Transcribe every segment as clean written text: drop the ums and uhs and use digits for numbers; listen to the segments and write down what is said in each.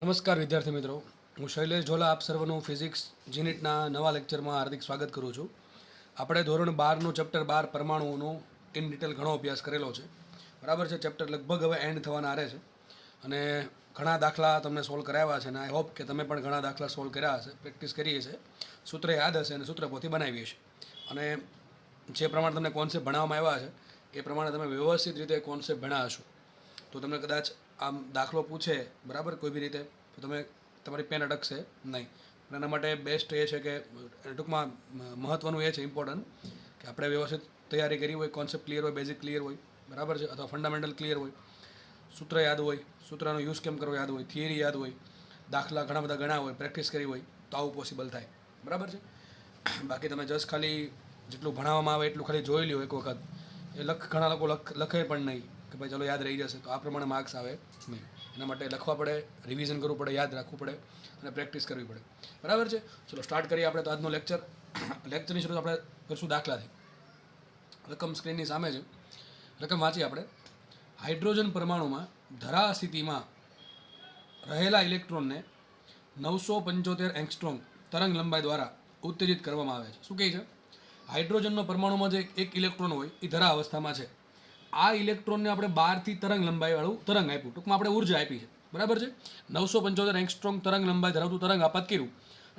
નમસ્કાર વિદ્યાર્થી મિત્રો, હું શૈલેષ ઢોલા આપ સર્વનું ફિઝિક્સ જીનિટના નવા લેક્ચરમાં હાર્દિક સ્વાગત કરું છું. આપણે ધોરણ 12નું ચેપ્ટર 12 પરમાણુઓનો ઇન ડિટેલ ઘણો અભ્યાસ કરેલો છે. બરાબર છે. ચેપ્ટર લગભગ હવે એન્ડ થવાના આરે છે અને ઘણા દાખલા તમને સોલ્વ કરાવ્યા છે અને આઈ હોપ કે તમે પણ ઘણા દાખલા સોલ્વ કર્યા હશે, પ્રેક્ટિસ કરી હશે, સૂત્ર યાદ હશે અને સૂત્ર પોથી બનાવી હશે અને જે પ્રમાણે તમને કોન્સેપ્ટ ભણાવવામાં આવ્યા છે એ પ્રમાણે તમે વ્યવસ્થિત રીતે કોન્સેપ્ટ ભણ્યા હશો તો તમને કદાચ આમ દાખલો પૂછે બરાબર કોઈ બી રીતે તો તમે તમારી પેન અટકશે નહીં. એના માટે બેસ્ટ એ છે કે ટૂંકમાં મહત્ત્વનું એ છે ઇમ્પોર્ટન્ટ કે આપણે વ્યવસ્થિત તૈયારી કરી હોય, કોન્સેપ્ટ ક્લિયર હોય, બેઝિક ક્લિયર હોય, બરાબર છે, અથવા ફંડામેન્ટલ ક્લિયર હોય, સૂત્ર યાદ હોય, સૂત્રનો યુઝ કેમ કરવો યાદ હોય, થિયરી યાદ હોય, દાખલા ઘણા બધા ગણા હોય, પ્રેક્ટિસ કરી હોય તો આવું પોસિબલ થાય. બરાબર છે. બાકી તમે જસ્ટ ખાલી જેટલું ભણાવવામાં આવે એટલું ખાલી જોઈ લ્યો એક વખત, એ ઘણા લોકો લખે પણ નહીં કે ભાઈ ચલો યાદ રહી જશે, તો આ પ્રમાણે માર્ક્સ આવે નહીં. એના માટે લખવા પડે, રિવિઝન કરવું પડે, યાદ રાખવું પડે અને પ્રેક્ટિસ કરવી પડે. બરાબર છે. ચલો સ્ટાર્ટ કરીએ આપણે તો આજનો લેક્ચરની શરૂઆત આપણે કરીશું દાખલાથી. રકમ સ્ક્રીનની સામે છે. રકમ વાંચીએ આપણે. હાઇડ્રોજન પરમાણુમાં ધરા સ્થિતિમાં રહેલા ઇલેક્ટ્રોનને 975 એંગસ્ટ્રોમ તરંગ લંબાઈ દ્વારા ઉત્તેજિત કરવામાં આવે છે. શું કહે છે? હાઇડ્રોજનનો પરમાણુમાં જે એક ઇલેક્ટ્રોન હોય એ ધરા અવસ્થામાં છે. આ ઇલેક્ટ્રોનને આપણે 12થી તરંગ લંબાઈવાળું તરંગ આપ્યું, ટૂંકમાં આપણે ઉર્જા આપી છે. બરાબર છે. 975 એંગસ્ટ્રોમ તરંગ લંબાઈ ધરાવતું તરંગ આપાત કર્યું,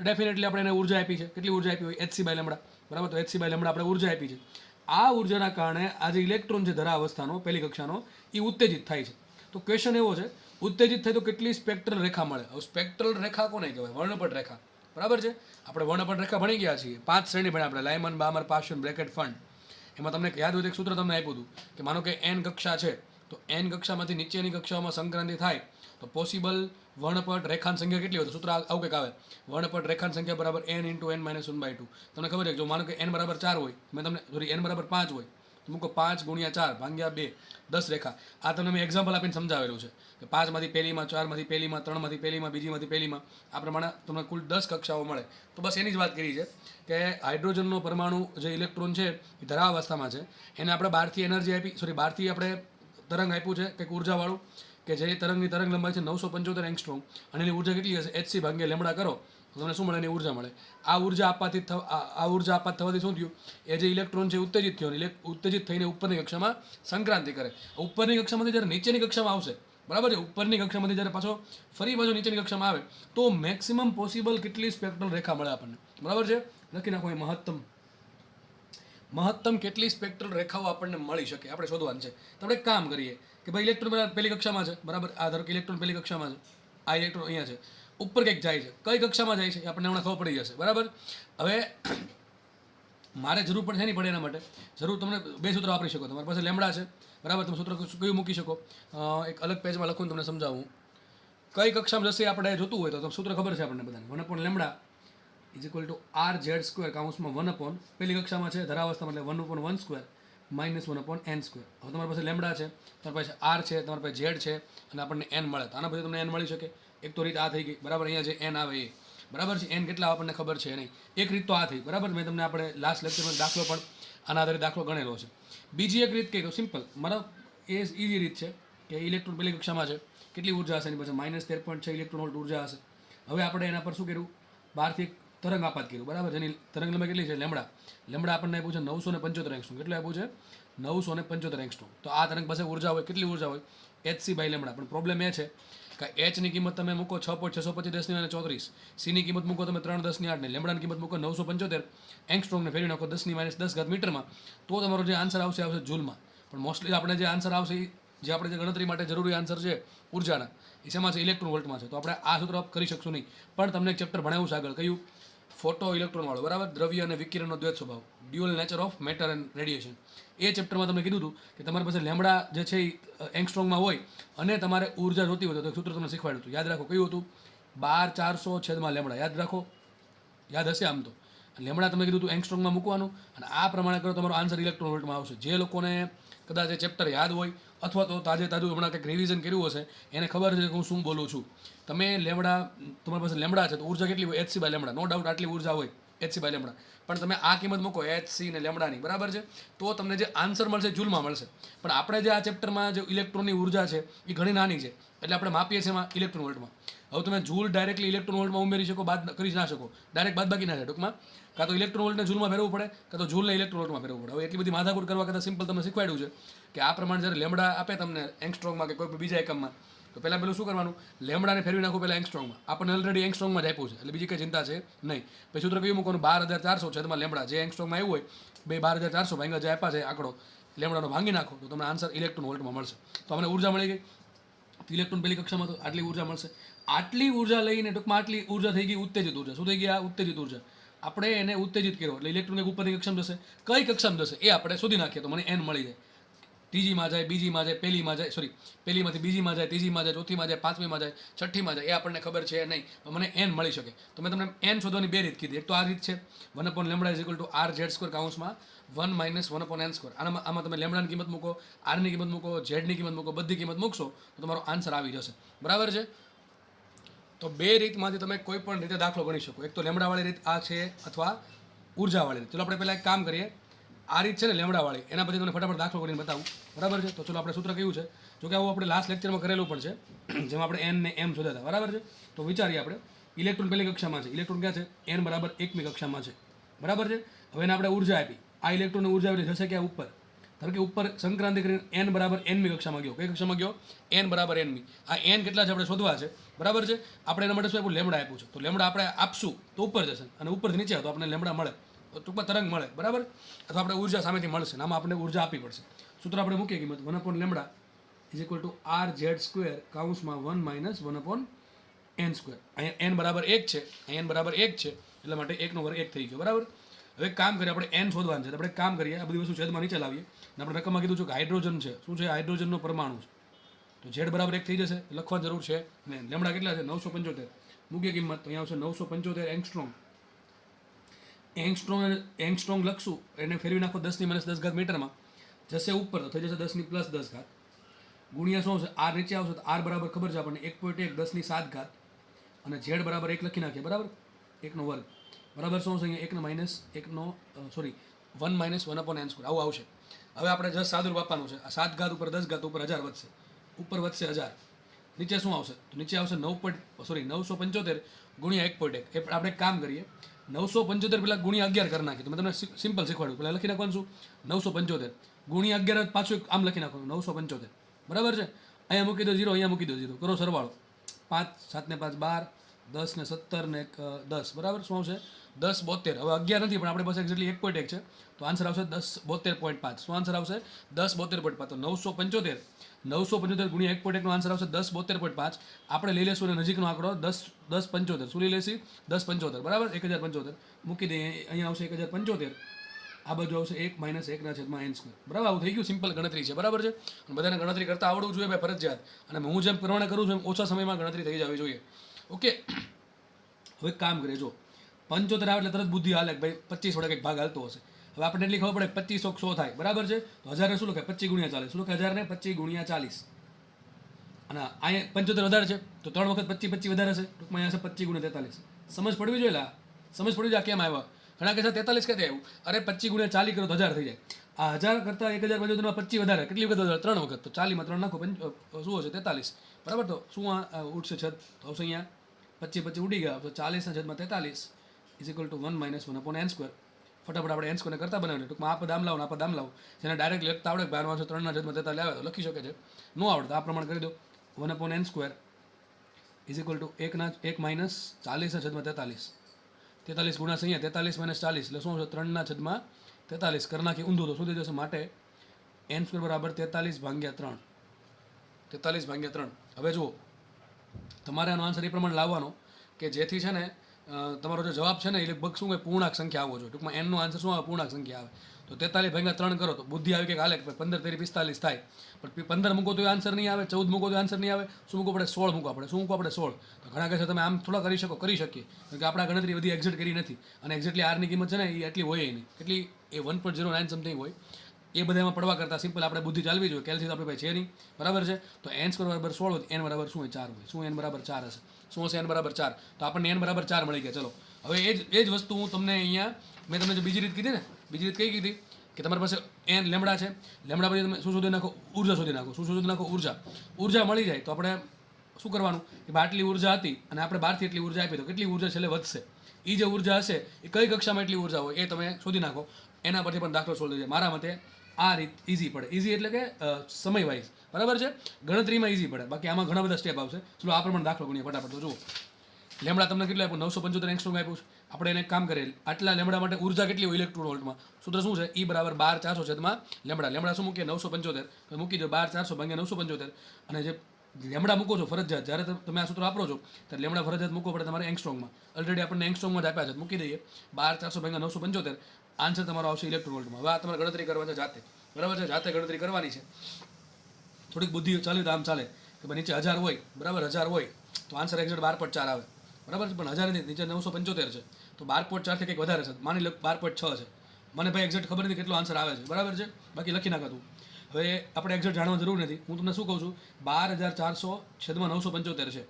ડેફિનેટલી આપણે એને ઉર્જા આપી છે. કેટલી ઉર્જા આપી હોય? hc/λ. બરાબર, તો hc/λ આપણે ઉર્જા આપી છે. આ ઉર્જાના કારણે આ જે ઇલેક્ટ્રોન છે ધરા અવસ્થાનો પહેલી કક્ષાનો એ ઉત્તેજિત થાય છે. તો ક્વેશ્ચન એવો છે, ઉત્તેજિત થાય તો કેટલી સ્પેક્ટ્રલ રેખા મળે? હવે સ્પેક્ટ્રલ રેખા કોને કહેવાય? વર્ણપટ રેખા. બરાબર છે. આપણે વર્ણપટ રેખા ભણી ગયા છીએ, 5 શ્રેણી ભણ્યા આપણે, લાયમન, બામર, પાશન, બ્રેકેટ, ફંડ. એમાં તમને યાદ હોય તો એક સૂત્ર તમને આપ્યું હતું કે માનો કે n કક્ષા છે તો n કક્ષામાંથી નીચેની કક્ષાઓમાં સંક્રાંતિ થાય તો પોસિબલ વર્ણપટ રેખાની સંખ્યા કેટલી હોય? તો સૂત્ર આવું કંઈક આવે, વર્ણપટ રેખાની સંખ્યા બરાબર n × n - 1/2. તમને ખબર છે જો માનો કે n બરાબર 4 હોય, મેં તમને સોરી n બરાબર 5 હોય તો મૂકો 5 × 4 ભાગ્યા 2, 10 રેખા. આ તમને મેં એક્ઝામ્પલ આપીને સમજાવેલું છે કે 5માંથી પહેલીમાં, 4માંથી પહેલીમાં, 3માંથી પહેલીમાં, બીજીમાંથી પહેલીમાં, આ પ્રમાણે તમને કુલ 10 કક્ષાઓ મળે. તો બસ એની જ વાત કરી છે કે હાઇડ્રોજનનો પરમાણુ જે ઇલેક્ટ્રોન છે એ ધરા અવસ્થામાં છે, એને આપણે બહારથી એનર્જી આપી, બહારથી આપણે તરંગ આપ્યું છે કંઈક ઉર્જાવાળું કે જે તરંગની તરંગ લંબાઈ છે 975 એંગસ્ટ્રોમ અને એની ઉર્જા કેટલી હશે? hc/λ કરો તો તમને શું મળે? એની ઉર્જા મળે. આ ઉર્જા આપાત થવાથી શું થયું? એ જે ઇલેક્ટ્રોન છે ઉત્તેજિત થયો, ઉત્તેજિત થઈને ઉપરની કક્ષામાં સંક્રાંતિ કરે. ઉપરની કક્ષામાંથી જ્યારે નીચેની કક્ષામાં આવશે, બરાબર છે, ઉપરની કક્ષામાંથી જ્યારે ફરી પાછો નીચેની કક્ષામાં આવે તો મેક્સિમમ પોસિબલ કેટલી સ્પેક્ટ્રલ રેખા મળે આપણને? બરાબર છે. લખી નાખો એ મહત્તમ કેટલી સ્પેક્ટ્રલ રેખાઓ આપણને મળી શકે આપણે શોધવાનું છે. તો આપણે એક કામ કરીએ કે ભાઈ ઇલેક્ટ્રોન પહેલી કક્ષામાં છે, બરાબર, આ ધારો કે ઇલેક્ટ્રોન પહેલી કક્ષામાં છે, આ ઇલેક્ટ્રોન અહીંયા છે, ઉપર કંઈક જાય છે, કઈ કક્ષામાં જાય છે એ આપણને હમણાં ખબર પડી જશે. બરાબર. હવે મારે જરૂર પડશે નહીં પડે એના માટે જરૂર તમને બે સૂત્ર વાપરી શકો. તમારી પાસે લેમડા છે, બરાબર, તમે સૂત્ર કયું મૂકી શકો? એક અલગ પેજમાં લખું તમને સમજાવું કઈ કક્ષામાં જશે આપણે જોતું હોય તો સૂત્ર ખબર છે આપણને બધાને. 1/λ = rz² કાઉન્સમાં 1/ પહેલી કક્ષામાં છે ધરાવસ્થામાં એટલે 1/1² - 1/n². હવે તમારી પાસે લેમડા છે, તમારી પાસે r છે, તમારી પાસે z છે અને આપણને n મળે. તો આના પછી તમને n મળી શકે. એક તો રીત આ થઈ ગઈ, બરાબર. અહીંયા જે n આવે એ, બરાબર છે, n કેટલા આપણને ખબર છે નહીં. એક રીત તો આ થઈ, બરાબર. મેં તમને આપણે લાસ્ટ લેક્ચરમાં દાખલો પણ આના આધારે દાખલો ગણેલો છે. બીજી એક રીત કઈ તો સિમ્પલ, મારો એ ઇઝી રીત છે કે ઇલેક્ટ્રોન પહેલી કક્ષામાં છે, કેટલી ઉર્જા હશે? એની પાસે -13.6 ઇલેક્ટ્રોન વોલ્ટ ઉર્જા હશે. હવે આપણે એના પર શું કર્યું? બહારથી તરંગ આપાત કર્યું, બરાબર. જેની તરંગ લંબાઈ કેટલી છે? લેમડા આપણને આપ્યું છે 975 એંગસ્ટ્રોમ. કેટલું આપ્યું છે? 975 એંગસ્ટ્રોમ. તો આ તરંગ પાસે ઉર્જા હોય, કેટલી ઉર્જા હોય? hc/λ. પણ પ્રોબ્લેમ એ છે કે h ની કિંમત તમે મૂકો 6.625 10 - 34, c ની કિંમત મૂકો તમે 3 10 - 8 ને લેમડાની કિંમત મૂકો 975 એંગસ્ટ્રોમને ફેરવી નાખો 10 - 10 મીટરમાં, તો તમારો જે આન્સર આવશે જૂલમાં. પણ મોસ્ટલી આપણે જે આન્સર આવશે જે આપણે જે ગણતરી માટે જરૂરી આન્સર છે ઉર્જાના એ શેમાં છે? ઇલેક્ટ્રોન વોલ્ટમાં છે. તો આપણે આ સૂત્ર કરી શકશું નહીં. પણ તમને એક ચેપ્ટર ભણાવ્યું છે આગળ, કયું? ફોટો ઇલેક્ટ્રોન વાળો, બરાબર, દ્રવ્ય અને વિકિરણનો દ્વૈત સ્વભાવ, dual nature of matter and radiation. એ ચેપ્ટરમાં તમને કીધું હતું કે તમારી પાસે લેમડા જે છે એ એંગસ્ટ્રોમમાં હોય અને તમારે ઉર્જા જોતી હોય તો સૂત્ર તમને શીખવાડ્યું હતું. યાદ રાખો કયું હતું? 12400/λ. યાદ રાખો, યાદ હશે આમ તો. લેમડા તમે કીધું હતું એંગસ્ટ્રોમમાં મૂકવાનું અને આ પ્રમાણે કરો તમારો આન્સર ઇલેક્ટ્રોન વોલ્ટમાં આવશે. જે લોકોને કદાચ એ ચેપ્ટર યાદ હોય અથવા તો તાજું હમણાં કંઈક રિવિઝન કર્યું હશે એને ખબર છે કે હું શું બોલું છું. તમે લેમડા, તમારી પાસે લેમડા છે તો ઉર્જા કેટલી હોય? hc/λ. નો ડાઉટ આટલી ઉર્જા હોય hc/λ. પણ તમે આ કિંમત મૂકો hc ને લેમડાની, બરાબર છે, તો તમને જે આન્સર મળશે જૂલમાં મળશે. પણ આપણે જે આ ચેપ્ટરમાં જે ઇલેક્ટ્રોનની ઉર્જા છે એ ઘણી નાની છે એટલે આપણે માપીએ છીએ એમાં ઇલેક્ટ્રોન વોલ્ટમાં. હવે તમે જૂલ ડાયરેક્ટલી ઇલેક્ટ્રોન વોલ્ટમાં ઉમેરી શકો, બાદ કરી ના શકો, ડાયરેક્ટ બાદ બાકી ના થાય. ટૂંકમાં કાં તો ઇલેક્ટ્રોન વોલ્ટને જૂલમાં ફેરવવું પડે, કાં તો જૂલને ઇલેક્ટ્રોન વોલ્ટમાં ફેરવવું પડે. હવે એટલી બધી માથાકૂટ કરવા કરતાં સિમ્પલ તમને શીખવાડ્યું છે કે આ પ્રમાણે જ્યારે લેમડા આપે તમને એંગસ્ટ્રોમમાં કે કોઈ પણ બીજા એકમમાં, તો પહેલાં શું કરવાનું, લેમડાને ફેરવી નાખો પહેલાં એંગસ્ટ્રોમમાં. આપણને ઓલરેડી એંગસ્ટ્રોમમાં જ આપ્યું છે એટલે બીજી કંઈ ચિંતા છે નહીં. પછી સૂત્ર કયું મૂકવાનું, 12,400 છેદમાં લેમડા, જે એંગસ્ટ્રોમમાં આવ્યું હોય 12,400 ભાંગા જે આપ્યા છે આંકડો લેમડાનો ભાંગી નાખો તો તમને આન્સર ઇલેક્ટ્રોન વોલ્ટમાં મળશે. તો અમને ઉર્જા મળી ગઈ. ઇલેક્ટ્રોન પહેલી કક્ષામાં તો આટલી ઉર્જા મળશે. આટલી ઉર્જા લઈને ટૂંકમાં આટલી ઉર્જા થઈ ગઈ ઉત્તેજિત ઉર્જા. શું થઈ ગઈ? આ ઉત્તેજિત ઉર્જા. આપણે એને ઉત્તેજિત કર્યો એટલે ઇલેક્ટ્રોન એક ઉપરની કક્ષામાં જશે. કઈ કક્ષામાં જશે એ આપણે શોધી નાખીએ તો મને n મળી જાય. ત્રીજીમાં જાય, બીજીમાં જાય, પહેલીમાં જાય, સોરી પહેલીમાંથી બીજીમાં જાય, ત્રીજીમાં જાય, ચોથીમાં જાય, પાંચમીમાં જાય, છઠ્ઠીમાં જાય, એ આપણને ખબર છે નહીં, પણ મને n મળી શકે. તો મેં તમને n શોધવાની બે રીત કીધી. એક તો આ રીત છે 1/λ = r/z² કાઉન્સમાં 1 - 1/n². આમાં તમે લેમડાની કિંમત મૂકો, આરની કિંમત મૂકો, ઝેડની કિંમત મૂકો, બધી કિંમત મૂકશો તો તમારો આન્સર આવી જશે. બરાબર છે? તો બે રીતમાંથી તમે કોઈ પણ રીતે દાખલો ગણી શકો. એક તો લેમડાવાળી રીત આ છે અથવા ઉર્જાવાળી રીત. ચલો આપણે પહેલાં એક કામ કરીએ. આ રીત છે ને લેમડાવાળી, એના પછી તમને ફટાફટ દાખલો કરીને બતાવું. બરાબર છે? તો ચલો આપણે સૂત્ર કયું છે, જો કે આવું આપણે લાસ્ટ લેક્ચરમાં કરેલું પણ છે, જેમાં આપણે n ને m શોધ્યા હતા. બરાબર છે? તો વિચારીએ આપણે. ઇલેક્ટ્રોન પહેલી કક્ષામાં છે, ઇલેક્ટ્રોન ક્યાં છે? n બરાબર 1મી કક્ષામાં છે. બરાબર છે? હવે એને આપણે ઉર્જા આપી. આ ઇલેક્ટ્રોનની ઉર્જા એટલે જશે ક્યાં? ઉપર. ધારો કે ઉપર સંક્રાંતિ કરીને n બરાબર nમી કક્ષામાં ગયો. કઈ કક્ષામાં ગયો? n બરાબર nમી. આ n કેટલા છે આપણે શોધવા છે. બરાબર છે? આપણે એના માટે શું આપ્યું? લેમડા આપ્યું છે. તો લેમડા આપણે આપશું તો ઉપર જશે, અને ઉપરથી નીચે તો આપણને લેમડા મળે, ટૂંકમાં તરંગ મળે. બરાબર? અથવા આપણે ઉર્જા સામેથી મળશે, આમાં આપણે ઉર્જા આપવી પડશે. સૂત્ર આપણે મૂકીએ કિંમત 1/λ = rz² કાઉન્સમાં 1 - 1/n². અહીંયા n બરાબર 1 છે, અહીંયા n બરાબર 1 છે, એટલા માટે 1/2 1 થઈ ગયો. બરાબર? હવે કામ કરીએ, આપણે n શોધવાનું છે. તો આપણે કામ કરીએ, આ બધી વસ્તુ છેદમાં નીચે લાવીએ. અને આપણે રકમમાં કીધું છે કે હાઇડ્રોજન છે. શું છે? હાઇડ્રોજનનો પરમાણુ છે. તો z બરાબર 1 થઈ જશે, લખવાની જરૂર છે ને. લેમડા કેટલા છે? 975. મૂકીએ કિંમત તો અહીંયા આવશે 975 એંગસ્ટ્રોમ. એંગસ્ટ્રોંગ લખશું, એને ફેરવી નાખો 10 - 10 મીટરમાં, જશે ઉપર તો થઈ જશે 10 + 10. ગુણ્યા શું આવશે? r નીચે આવશે તો r બરાબર ખબર છે આપણને 1.1 10 અને z બરાબર 1 લખી નાખીએ. બરાબર? 1/2. બરાબર? શું આવશે અહીંયા? 1 - 1/n². આવું આવશે. હવે આપણે જસ્ટ સાદુરૂપ આપવાનું છે. આ 7 ઉપર 10 ઉપર 1000 વધશે, ઉપર વધશે 1000. નીચે શું આવશે? તો નીચે આવશે 975 ગુણ્યા 1.1. એ આપણે એક કામ કરીએ, 975 પેલા ગુણ્યા 11 કરી નાખીએ. તો મેં તમને સિમ્પલ શીખવાડ્યું. પેલા લખી નાખવાનું શું? 975 ગુણ્યા 11 પાછું આમ લખી નાખવાનું 975. બરાબર છે? અહીંયા મૂકી દો 0, અહીંયા મૂકી દો 0, કરો સરવાળો. 5 7 ને 5 12, 10 ને 17 ને 10. બરાબર? શું આવશે? 10 72. હવે 11 નથી પણ આપણે પાસે એક્ઝેક્ટલી 1.1 છે, તો આન્સર આવશે 10 72.5. શું આન્સર આવશે? 10 72.5. તો 975 ગુણ્યા 1.1 નો આન્સર આવશે 10 72.5. આપણે લઈ લેશું અને નજીકનો આંકડો 1075. શું લઈ લેશી? 1075. બરાબર? 1075 મૂકી દઈએ. અહીંયા આવશે 1075. આ બાજુ આવશે 1 - 1/n². બરાબર? આવું થઈ ગયું. સિમ્પલ ગણતરી છે. બરાબર છે? અને બધાને ગણતરી કરતા આવડવું જોઈએ ભાઈ, ફરજિયાત. અને હું જેમ પ્રમાણે કરું છું એમ ઓછા સમયમાં ગણતરી થઈ જવી જોઈએ. ઓકે? હવે કામ કરીએ. જો 75 આવે એટલે તરત બુદ્ધિ હાલે કે ભાઈ 25 વડે કંઈક ભાગ હાલતો હશે. હવે આપણને એટલી ખબર પડે 25 100 થાય. બરાબર છે? તો 1000 શું લખાય? 25 × 40. શું લખાય? 1000 ને 25 × 40. અને અહીંયા 75 વધારે છે તો 3 વખત 25 વધારે હશે. ટૂંકમાં અહીંયા છે 25 × 43. સમજ પડવી જોઈએ. સમજ પડવી જોઈએ કેમ આવ્યા. ઘણા કહે છે 43 ક્યાંથી આવ્યું? અરે 25 × 40 કરો તો 1000 થઈ જાય. આ 1000 કરતાં 1075 25 વધારે. કેટલી વખત વધારે? 3 વખત. તો 40 માં 3 નાખો, શું હશે? 43. બરાબર? તો શું આ ઉઠશે છત? તો આવશે અહીંયા 25 ઉડી ગયા. તો 40/43 = 1 - 1/n². ફટાફટ આપણે n² ને કરતા બનાવીએ. ટૂંકમાં આ પદ આમ લાવો, આ પદ આમ લાવો. જેને ડાયરેક્ટ લખતા આવડે 3/43 આવે તો લખી શકે છે. ન આવડે તો આ પ્રમાણે કરી દો. 1/n² = 1 - 40/43. 43 ગુણ્યા અહીંયા 43 - 40 એટલે શું આવશે? 3/43 કરી નાખી ઊંધું તો શું થઈ જશે? માટે n² બરાબર 43/3. 43/3. હવે જુઓ, તમારે આનો આન્સર એ પ્રમાણે લાવવાનો કે જેથી છે ને તમારો જે જવાબ છે ને એ લગભગ શું કે પૂર્ણાંક સંખ્યા આવવો જોઈએ. ટૂંકમાં n નો આન્સર શું આવે? પૂર્ણાંક સંખ્યા આવે. તો 43/3 કરો તો બુદ્ધિ આવી કે હાલે 15 તેરી 45 થાય. પણ 15 મૂકો તો આન્સર નહીં આવે, 14 મૂકો તો આન્સર નહીં આવે. શું મૂકો આપણે? 16 મૂકો આપણે. શું મૂકો આપણે? 16. તો ઘણા કહે છે તમે આમ થોડા કરી શકો, કરી શકીએ, કારણ કે આપણા ગણતરી બધી એક્ઝેક્ટ કરી નથી. અને એક્ઝેક્ટલી આરની કિંમત છે ને એ એટલી હોય નહીં. કેટલી? એ 1.09 સમથિંગ હોય. એ બધામાં પડવા કરતાં સિમ્પલ આપણે બુદ્ધિ ચાલવી જોઈએ. કેલ્સી તો આપણી પાસે છે નહીં. બરાબર છે? તો n² બરાબર 16 હોય, n બરાબર શું હોય? 4 હોય. શું n બરાબર 4 હશે? શું હશે? n બરાબર 4. તો આપણને n બરાબર 4 મળી ગયા. ચલો હવે એ જ વસ્તુ હું તમને અહીંયા મેં તમને જે બીજી રીત કીધી ને, બીજી રીત કઈ કીધી કે તમારી પાસે n લેમડા છે. લેમડા પછી તમે શું શોધી નાખો? ઉર્જા શોધી નાખો. શું શોધી નાખો? ઉર્જા. ઉર્જા મળી જાય તો આપણે શું કરવાનું કે આટલી ઉર્જા હતી અને આપણે બહારથી એટલી ઉર્જા આપી તો કેટલી ઉર્જા છેલ્લે વધશે. એ જે ઉર્જા હશે એ કઈ કક્ષામાં એટલી ઉર્જા હોય એ તમે શોધી નાખો. એના પરથી પણ દાખલો સોલ્વ થઈ જાય. મારા મતે આ રીત ઇઝી પડે. ઇઝી એટલે કે સમય વાઇઝ, બરાબર છે. ગણતરીમાં ઇઝી પડે, બાકી આમાં ઘણા બધા સ્ટેપ આવશે. ચલો આ પ્રમાણે દાખલો ગણીએ ફટાફટ. તો જુઓ, લેમડા તમને કેટલું આપ્યું? 975 એંગસ્ટ્રોમ આપ્યું છે. આપણે એને એક કામ કરીએ, આટલા લેમડા માટે ઉર્જા કેટલી હોય ઇલેક્ટ્રોન વોલ્ટમાં? સૂત્ર શું છે? E બરાબર 12 400 છેદમાં લેમડા. લેમડા શું મૂકીએ? 975. તો મૂકી દો 12 400 ભાગ્યા 975. અને જે લેમડા મૂકો છો ફરજિયાત, જ્યારે તમે આ સૂત્ર વાપરો છો ત્યારે લેમડા ફરજિયાત મૂકવો પડે તમારે એંગસ્ટ્રોમમાં. ઓલરેડી આપણને એંગસ્ટ્રોમમાં જ આપ્યા છે, મૂકી દઈએ 12 400 ભાગ્યા 975. આન્સર તમારો આવશે ઇલેક્ટ્રોન વોલ્ટમાં. હવે આ તમારે ગણતરી કરવાની છે જાતે, બરાબર છે. જાતે ગણતરી કરવાની છે. થોડીક બુદ્ધિ ચાલી તો આમ ચાલે કે ભાઈ નીચે 1000 હોય, બરાબર, 1000 હોય તો આન્સર એક્ઝેક્ટ 12.4 આવે, બરાબર છે. પણ 1000 નથી, નીચે 975 છે તો 12.4 થી કંઈક વધારે છે. માની લો 12.6 છે. મને ભાઈ એક્ઝેક્ટ ખબર નથી કેટલો આન્સર આવે છે, બરાબર છે. બાકી લખી નાખો તું. હવે આપણે એક્ઝેક્ટ જાણવાની જરૂર નથી. હું તમને શું કહું છું, 12400 છેદમાં 975 છે,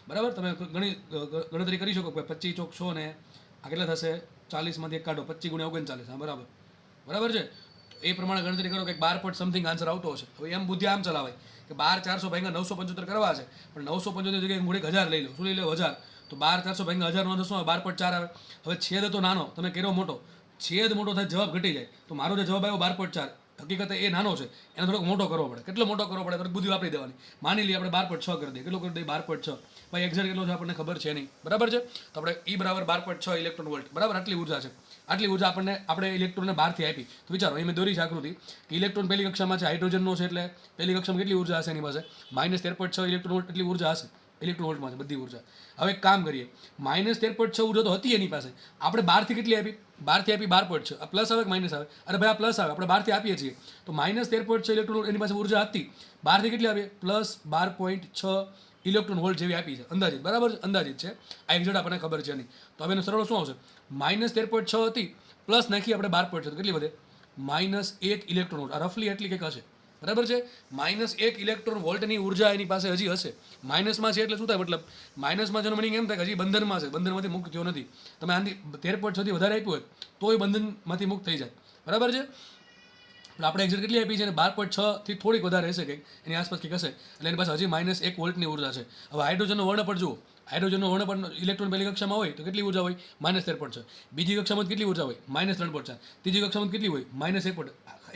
બરાબર. તમે ગણતરી કરી શકો. 25 ચોક 100 ને આ કેટલા થશે? 40 માંથી 1 કાઢો, 25 ગુણ્યા 39. હા, બરાબર, બરાબર છે. એ પ્રમાણે ગણતરી કરો કે 12 પોઈન્ટ સમથિંગ આન્સર આવતો હશે. હવે એમ બુદ્ધિ આમ ચલાવાય કે 12 400 ભાગ્યા 975 કરવા છે, પણ 975 જગ્યાએ હું 1000 લઈ લો. શું લઈ લો? 1000. તો 12 400 ભાગ્યા 1000 નો શું આવે? 12.4 આવે. હવે છેદ હતો નાનો, તમે કર્યો મોટો. છેદ મોટો થાય જવાબ ઘટી જાય. તો મારો જે જવાબ આવ્યો 12.4, હકીકતે એ નાનો છે, એને થોડોક મોટો કરવો પડે. કેટલો મોટો કરવો પડે? થોડીક બુદ્ધિ વાપરી દેવાની. માની લઈએ આપણે 12.6 કરી દઈએ. કેટલો કરી દઈએ? 12.6. ભાઈ એક્ઝેક્ટ કેટલો છે આપણને ખબર છે નહીં, બરાબર છે. તો આપણે E બરાબર 12.6 ઇલેક્ટ્રોન વોલ્ટ, બરાબર. આટલી ઉર્જા છે. આટલી ઉર્જા આપણે ઇલેક્ટ્રોનને બહારથી આપી. તો વિચારો, અહીં મેં દોરી છે આકૃતિ કે ઇલેક્ટ્રોન પહેલી કક્ષામાં છે, હાઇડ્રોજનનો છે, એટલે પહેલી કક્ષામાં કેટલી ઉર્જા હશે એની પાસે? -13.6 ઇલેક્ટ્રોન વોલ્ટ એટલી ઉર્જા હશે. ઇલેક્ટ્રોન વોલ્ટમાં છે બધી ઉર્જા. હવે એક કામ કરીએ, -13.6 ઉર્જા તો હતી એની પાસે, આપણે બહારથી કેટલી આપી? બહારથી આપી 12.6. આ પ્લસ આવે કે માઇનસ આવે? અરે ભાઈ આ પ્લસ આવે, આપણે બહારથી આપીએ છીએ. તો -13.6 ઇલેક્ટ્રોન વોલ્ટ એની પાસે ઉર્જા હતી, બહારથી કેટલી આપીએ? +12.6 ઇલેક્ટ્રોન વોલ્ટ જેવી આપી છે, અંદાજિત, બરાબર છે. અંદાજિત છે, આ એક્ઝેક્ટ આપણને ખબર છે નહીં. તો હવે એનો સરળ શું આવશે? -13.6 હતી, પ્લસ નાખી આપણે 12.6, તો કેટલી વધે? -1 ઇલેક્ટ્રોન વોલ્ટ. આ રફલી એટલી કંઈક હશે, બરાબર છે. -1 ઇલેક્ટ્રોન વોલ્ટની ઉર્જા એની પાસે હજી હશે. માઇનસમાં છે એટલે શું થાય? મતલબ માઇનસમાં જેનો મિનિંગ એમ થાય કે હજી બંધનમાં છે, બંધનમાંથી મુક્ત થયો નથી. તમે આની 13.6 થી વધારે આપ્યું હોય તો એ બંધનમાંથી મુક્ત થઈ જાય, બરાબર છે. આપણે એક્ઝેક્ટ કેટલી આપી છે? 12.6 થી થોડીક વધારે હશે, કંઈક એની આસપાસ કંઈક હશે. એટલે એની પાસે હજી -1 વોલ્ટની ઉર્જા છે. હવે હાઇડ્રોજનનો વર્ણપટ જુઓ. હાઇડ્રોજનનો વર્ણપટ ઇલેક્ટ્રોન પહેલી કક્ષામાં હોય તો કેટલી ઉર્જા હોય? -13.6. બીજી કક્ષામાં કેટલી ઉર્જા હોય? -3.4. ત્રીજી કક્ષામાં કેટલી હોય? -1.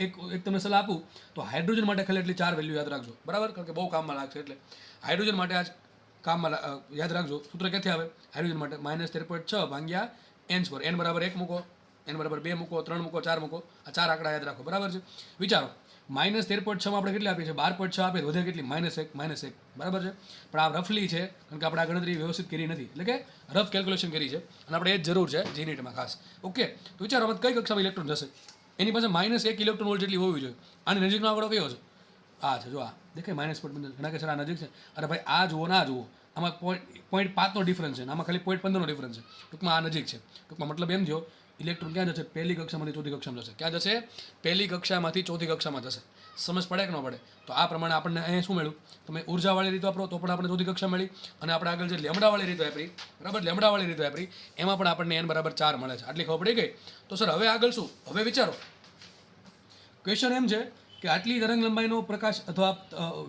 એક તમને સલાહ આપું તો હાઇડ્રોજન માટે ખાલી એટલી 4 વેલ્યુ યાદ રાખજો, બરાબર, કારણ કે બહુ કામમાં લાગશે. એટલે હાઇડ્રોજન માટે આ કામમાં યાદ રાખજો. સૂત્ર ક્યાંથી આવે હાઇડ્રોજન માટે? -13.6 ભાગ્યા n². n બરાબર 1 મૂકો, n બરાબર 2 મૂકો, 3 મૂકો, 4 મૂકો. આ 4 આંકડા યાદ રાખો, બરાબર છે. વિચારો, -13.6 માં આપણે કેટલી આપી છે? 12.6 આપીએ, વધે કેટલી? -1, બરાબર છે. પણ આ રફલી છે, કારણ કે આપણે આ ગણતરી વ્યવસ્થિત કરી નથી, એટલે કે રફ કેલ્ક્યુલેશન કરી છે, અને આપણે એ જ જરૂર છે જીનીટમાં ખાસ. ઓકે, તો વિચારો આમાં કઈ કક્ષામાં ઇલેક્ટ્રોન જશે? એની પાસે -1 ઇલેક્ટ્રોન વોલ્ટ જેટલી હોવી જોઈએ. આની નજીકનો આંકડો કયો છે? આ છે, જો આ દેખાય -15. ઘણા કે સર આ નજીક છે. અરે ભાઈ આ જુઓ ને આ જુઓ, આમાં 0.5નો ડિફરન્સ છે, આમાં ખાલી 0.15નો ડિફરન્સ છે. ટૂંકમાં આ નજીક છે. ટૂંકમાં મતલબ એમ થયો, ઇલેક્ટ્રોન ક્યાં જશે? પહેલી કક્ષામાંથી ચોથી કક્ષામાં જશે. ક્યાં જશે? પહેલી કક્ષામાંથી ચોથી કક્ષામાં જશે. સમજ પડે કે ન પડે? તો આ પ્રમાણે આપણને અહીંયા શું મળ્યું? તમે ઉર્જાવાળી રીત વાપરો તો પણ આપણે ચોથી કક્ષા મળી, અને આપણે આગળ જે લેમડાવાળી રીત વાપરી, બરાબર, લેમડાવાળી રીત વાપરી, એમાં પણ આપણને n બરાબર 4 મળે છે. આટલી ખબર પડી ગઈ? તો સર હવે આગળ શું? હવે વિચારો, ક્વેશ્ચન એમ છે કે આટલી તરંગ લંબાઈનો પ્રકાશ અથવા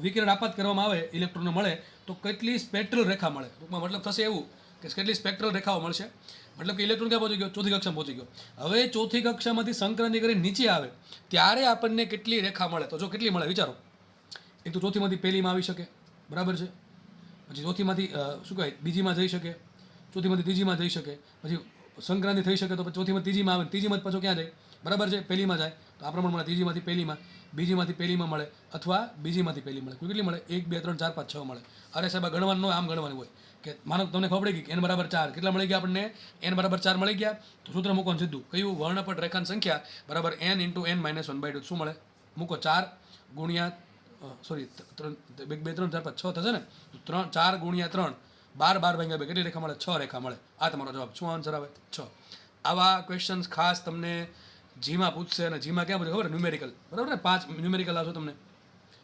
વિકિરણ આપાત કરવામાં આવે, ઇલેક્ટ્રોનને મળે તો કેટલી સ્પેક્ટ્રલ રેખા મળે? ટૂંકમાં મતલબ થશે એવું કે કેટલી સ્પેક્ટ્રલ રેખાઓ મળશે. મતલબ કે ઇલેક્ટ્રોન ક્યાં પહોંચી ગયો? ચોથી કક્ષામાં પહોંચી ગયો. હવે ચોથી કક્ષામાંથી સંક્રાંતિ કરી નીચે આવે ત્યારે આપણને કેટલી રેખા મળે? તો જો કેટલી મળે વિચારો. એક તો ચોથીમાંથી પહેલીમાં આવી શકે, બરાબર છે. પછી ચોથીમાંથી શું કહેવાય, બીજીમાં જઈ શકે, ચોથીમાંથી ત્રીજીમાં જઈ શકે, પછી સંક્રાંતિ થઈ શકે તો પછી ચોથીમાં ત્રીજીમાં આવે, ત્રીજીમાં પાછો ક્યાં જાય? બરાબર છે, પહેલીમાં જાય. તો આ પ્રમાણે મળે ત્રીજીમાંથી પહેલીમાં, બીજીમાંથી પહેલીમાં મળે, અથવા બીજીમાંથી પહેલી મળે. કેટલી મળે? 1 2 3 4 5 6 મળે. અરે સાહેબ ગણવાનું ન હોય, આમ ગણવાનું હોય કે માનો તમને ખબર પડી ગઈ n બરાબર 4. કેટલા મળી ગયા આપણને? n બરાબર 4 મળી ગયા. તો સૂત્ર મૂકો સીધું. કયું? વર્ણપટ રેખાની સંખ્યા બરાબર n × n - 1/2. શું મળે? મૂકો 4 ગુણ્યા સોરી 2 3 4 5 6 થશે ને? 4 ગુણ્યા 3 12 ભાગ્યા 2 કેટલી રેખા મળે? 6 રેખા મળે. આ તમારો જવાબ. શું આન્સર આવે? 6. આવા ક્વેશ્ચન્સ ખાસ તમને જીમાં પૂછશે, અને જીમાં ક્યાં પૂછે ખબર? ન્યુમેરિકલ, બરાબર ને? 5 ન્યુમેરિકલ આવશે તમને.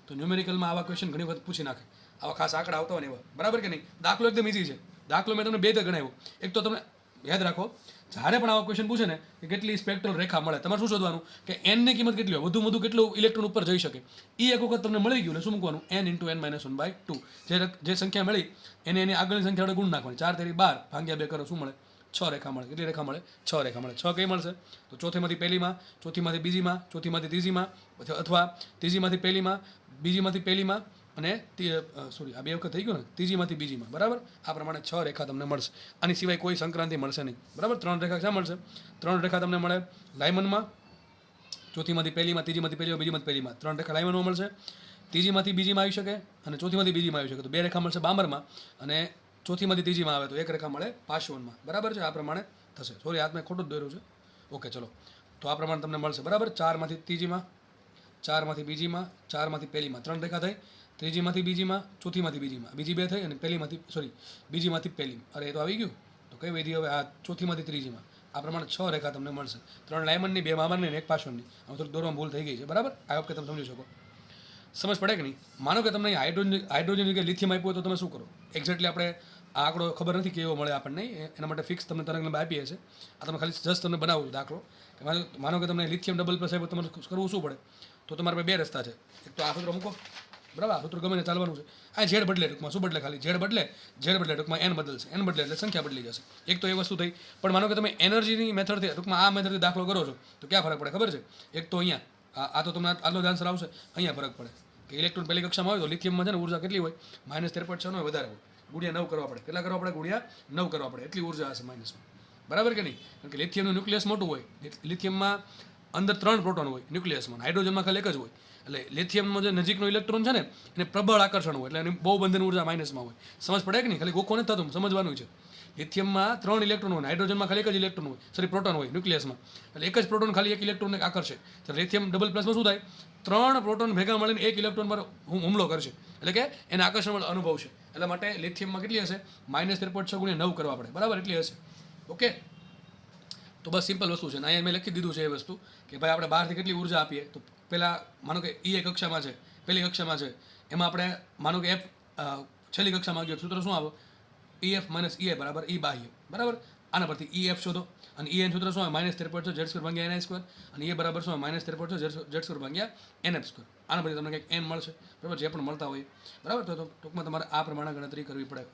તો ન્યુમેરિકલમાં આવા ક્વેશ્ચન ઘણી વખત પૂછી નાખે. આવા ખાસ આંકડા આવતા હોય ને એવા, બરાબર કે નહીં? દાખલો એકદમ ઇઝી છે. દાખલો મેં તમને 2 ગણાવ્યો. એક તો તમને યાદ રાખો, જ્યારે પણ આવા ક્વેશ્ચન પૂછે ને કે કેટલી સ્પેક્ટ્રલ રેખા મળે, તમારે શું શોધવાનું કે n ની કિંમત કેટલી હોય, વધુ વધુ કેટલું ઇલેક્ટ્રોન ઉપર જઈ શકે. એ એક વખત તમને મળી ગયું એટલે શું મૂકવાનું, n × n-1/2. જે સંખ્યા મળી એને એની આગળની સંખ્યા વડે ગુણ નાખવાની. 4 તેરી 12 ભાગ્યા 2 કરો, શું મળે? 6 રેખા મળે. કેટલી રેખા મળે? 6 રેખા મળે. 6 કઈ મળશે? તો ચોથીમાંથી પહેલીમાં, ચોથીમાંથી બીજીમાં, ચોથીમાંથી ત્રીજીમાં, અથવા ત્રીજીમાંથી પહેલીમાં, બીજીમાંથી પહેલીમાં, અને સોરી આ બે વખત થઈ ગયું ને, ત્રીજીમાંથી બીજીમાં. બરાબર, આ પ્રમાણે 6 રેખા તમને મળશે. આની સિવાય કોઈ સંક્રાંતિ મળશે નહીં. બરાબર, 3 રેખા ક્યાં મળશે? 3 રેખા તમને મળે લાયમનમાં, ચોથીમાંથી પહેલીમાં, ત્રીજીમાંથી પહેલીમાં, બીજીમાંથી પહેલીમાં. 3 રેખા લાયમનમાં મળશે. ત્રીજીમાંથી બીજીમાં આવી શકે અને ચોથીમાંથી બીજીમાં આવી શકે તો 2 રેખા મળશે બામરમાં, અને ચોથીમાંથી ત્રીજીમાં આવે તો 1 રેખા મળે પાર્શ્વનમાં. બરાબર છે, આ પ્રમાણે થશે. સોરી, હાથમાં ખોટું જ દોર્યું છે. ઓકે, ચલો, તો આ પ્રમાણે તમને મળશે. બરાબર, 4માંથી ત્રીજીમાં, 4માંથી બીજીમાં, 4માંથી પહેલીમાં 3 રેખા થઈ, ત્રીજીમાંથી બીજીમાં, ચોથીમાંથી બીજીમાં, બીજી 2 થઈ, અને પહેલીમાંથી સોરી બીજીમાંથી પહેલી. અરે એ તો આવી ગયું. તો કઈ વધી હવે? આ ચોથીમાંથી ત્રીજીમાં. આ પ્રમાણે 6 રેખા તમને મળશે. 3 લાયમનની, 2 મામરની અને 1 પાર્શ્વની. આમાં થોડીક દોરવામાં ભૂલ થઈ ગઈ છે. બરાબર, આ વખતે તમે સમજી શકો. સમજ પડે કે નહીં? માનો કે તમને હાઇડ્રોજન જગ્યાએ લિથિયમ આપ્યું હોય તો તમે શું કરો? એક્ઝેક્ટલી આપણે આ આંકડો ખબર નથી કેવો મળે આપણને, એના માટે ફિક્સ તમને તરંગલંબાઇ આપી હશે. આ તમે ખાલી જસ્ટ તમને બનાવું છું દાખલો. કે માનો કે તમને લિથિયમ ડબલ પ્લસ આપ્યો, તમારે કરવું શું પડે? તો તમારા પાસે 2 રસ્તા છે. એક તો આ સૂત્ર મૂકો, બરાબર, આ સૂત્ર ગમે ને ચાલવાનું છે. આ ઝેડ બદલે, ટૂંકમાં શું બદલે? ખાલી ઝેડ બદલે ટૂંકમાં n બદલશે. n બદલે એટલે સંખ્યા બદલી જશે. એક તો એ વસ્તુ થઈ. પણ માનો કે તમે એનર્જીની મેથડથી, ટૂંકમાં આ મેથડથી દાખલો કરો છો તો ક્યાં ફરક પડે ખબર છે? એક તો અહીંયા આ તો તમને આટલો જ આન્સર આવશે. અહીંયા ફરક પડે કે ઇલેક્ટ્રોન પહેલી કક્ષામાં હોય તો લિથિયમમાં છે ને ઉર્જા કેટલી હોય? -13.6 હોય, વધારે હોય. ગુણ્યા 9 કરવા પડે. કેટલા કરવા પડે? ગુણ્યા 9 કરવા પડે. એટલી ઉર્જા હશે માઇનસમાં. બરાબર કે નહીં? કારણ કે લિથિયમનું ન્યુક્લિયસ મોટું હોય. લિથિયમમાં અંદર 3 પ્રોટોન હોય ન્યુક્લિયસમાં, હાઇડ્રોજનમાં ખાલી 1 જ હોય. એટલે લિથિયમનો જે નજીકનો ઇલેક્ટ્રોન છે ને એને પ્રબળ આકર્ષણ હોય, એટલે એની બહુ બંધન ઉર્જા માઇનસમાં હોય. સમજ પડે કે નહીં? ખાલી ગોખો નથી થતું, સમજવાનું છે. લિથિયમમાં 3 ઇલેક્ટ્રોન હોય, હાઇડ્રોજનમાં ખાલી 1 જ ઇલેક્ટ્રોન હોય, સોરી પ્રોટોન હોય ન્યુક્લિયસમાં. એટલે 1 જ પ્રોટોન ખાલી 1 ઇલેક્ટ્રોનને આકર્ષે. તો લિથિયમ ડબલ પ્લસમાં શું થાય? 3 પ્રોટોન ભેગા મળીને 1 ઇલેક્ટ્રોન પર હુમલો કરશે, એટલે કે એને આકર્ષણ અનુભવ છે. એટલા માટે લિથિયમમાં કેટલી હશે? -13.6 × 9 કરવા પડે. બરાબર, એટલી હશે. ઓકે, તો બસ સિમ્પલ વસ્તુ છે. અહીંયા મેં લખી દીધું છે એ વસ્તુ કે ભાઈ આપણે બહારથી કેટલી ઉર્જા આપીએ. તો પહેલાં માનો કે એ કક્ષામાં છે, પહેલી કક્ષામાં છે, એમાં આપણે માનો કે F છેલ્લી કક્ષામાં ગયો, સૂત્ર શું આવે? EF - EA બરાબર E બાહ્ય. બરાબર, આના પરથી EF શોધો. અને EN સૂત્ર શું આવે? -13.6 Z² ભાગ્યા NI². અને એ બરાબર શું આવે? -13.6 Z² ભાગ્યા NF². આના પરથી તમને કંઈક n મળશે. બરાબર, જે પણ મળતા હોય. બરાબર, તો ટૂંકમાં તમારે આ પ્રમાણે ગણતરી કરવી પડે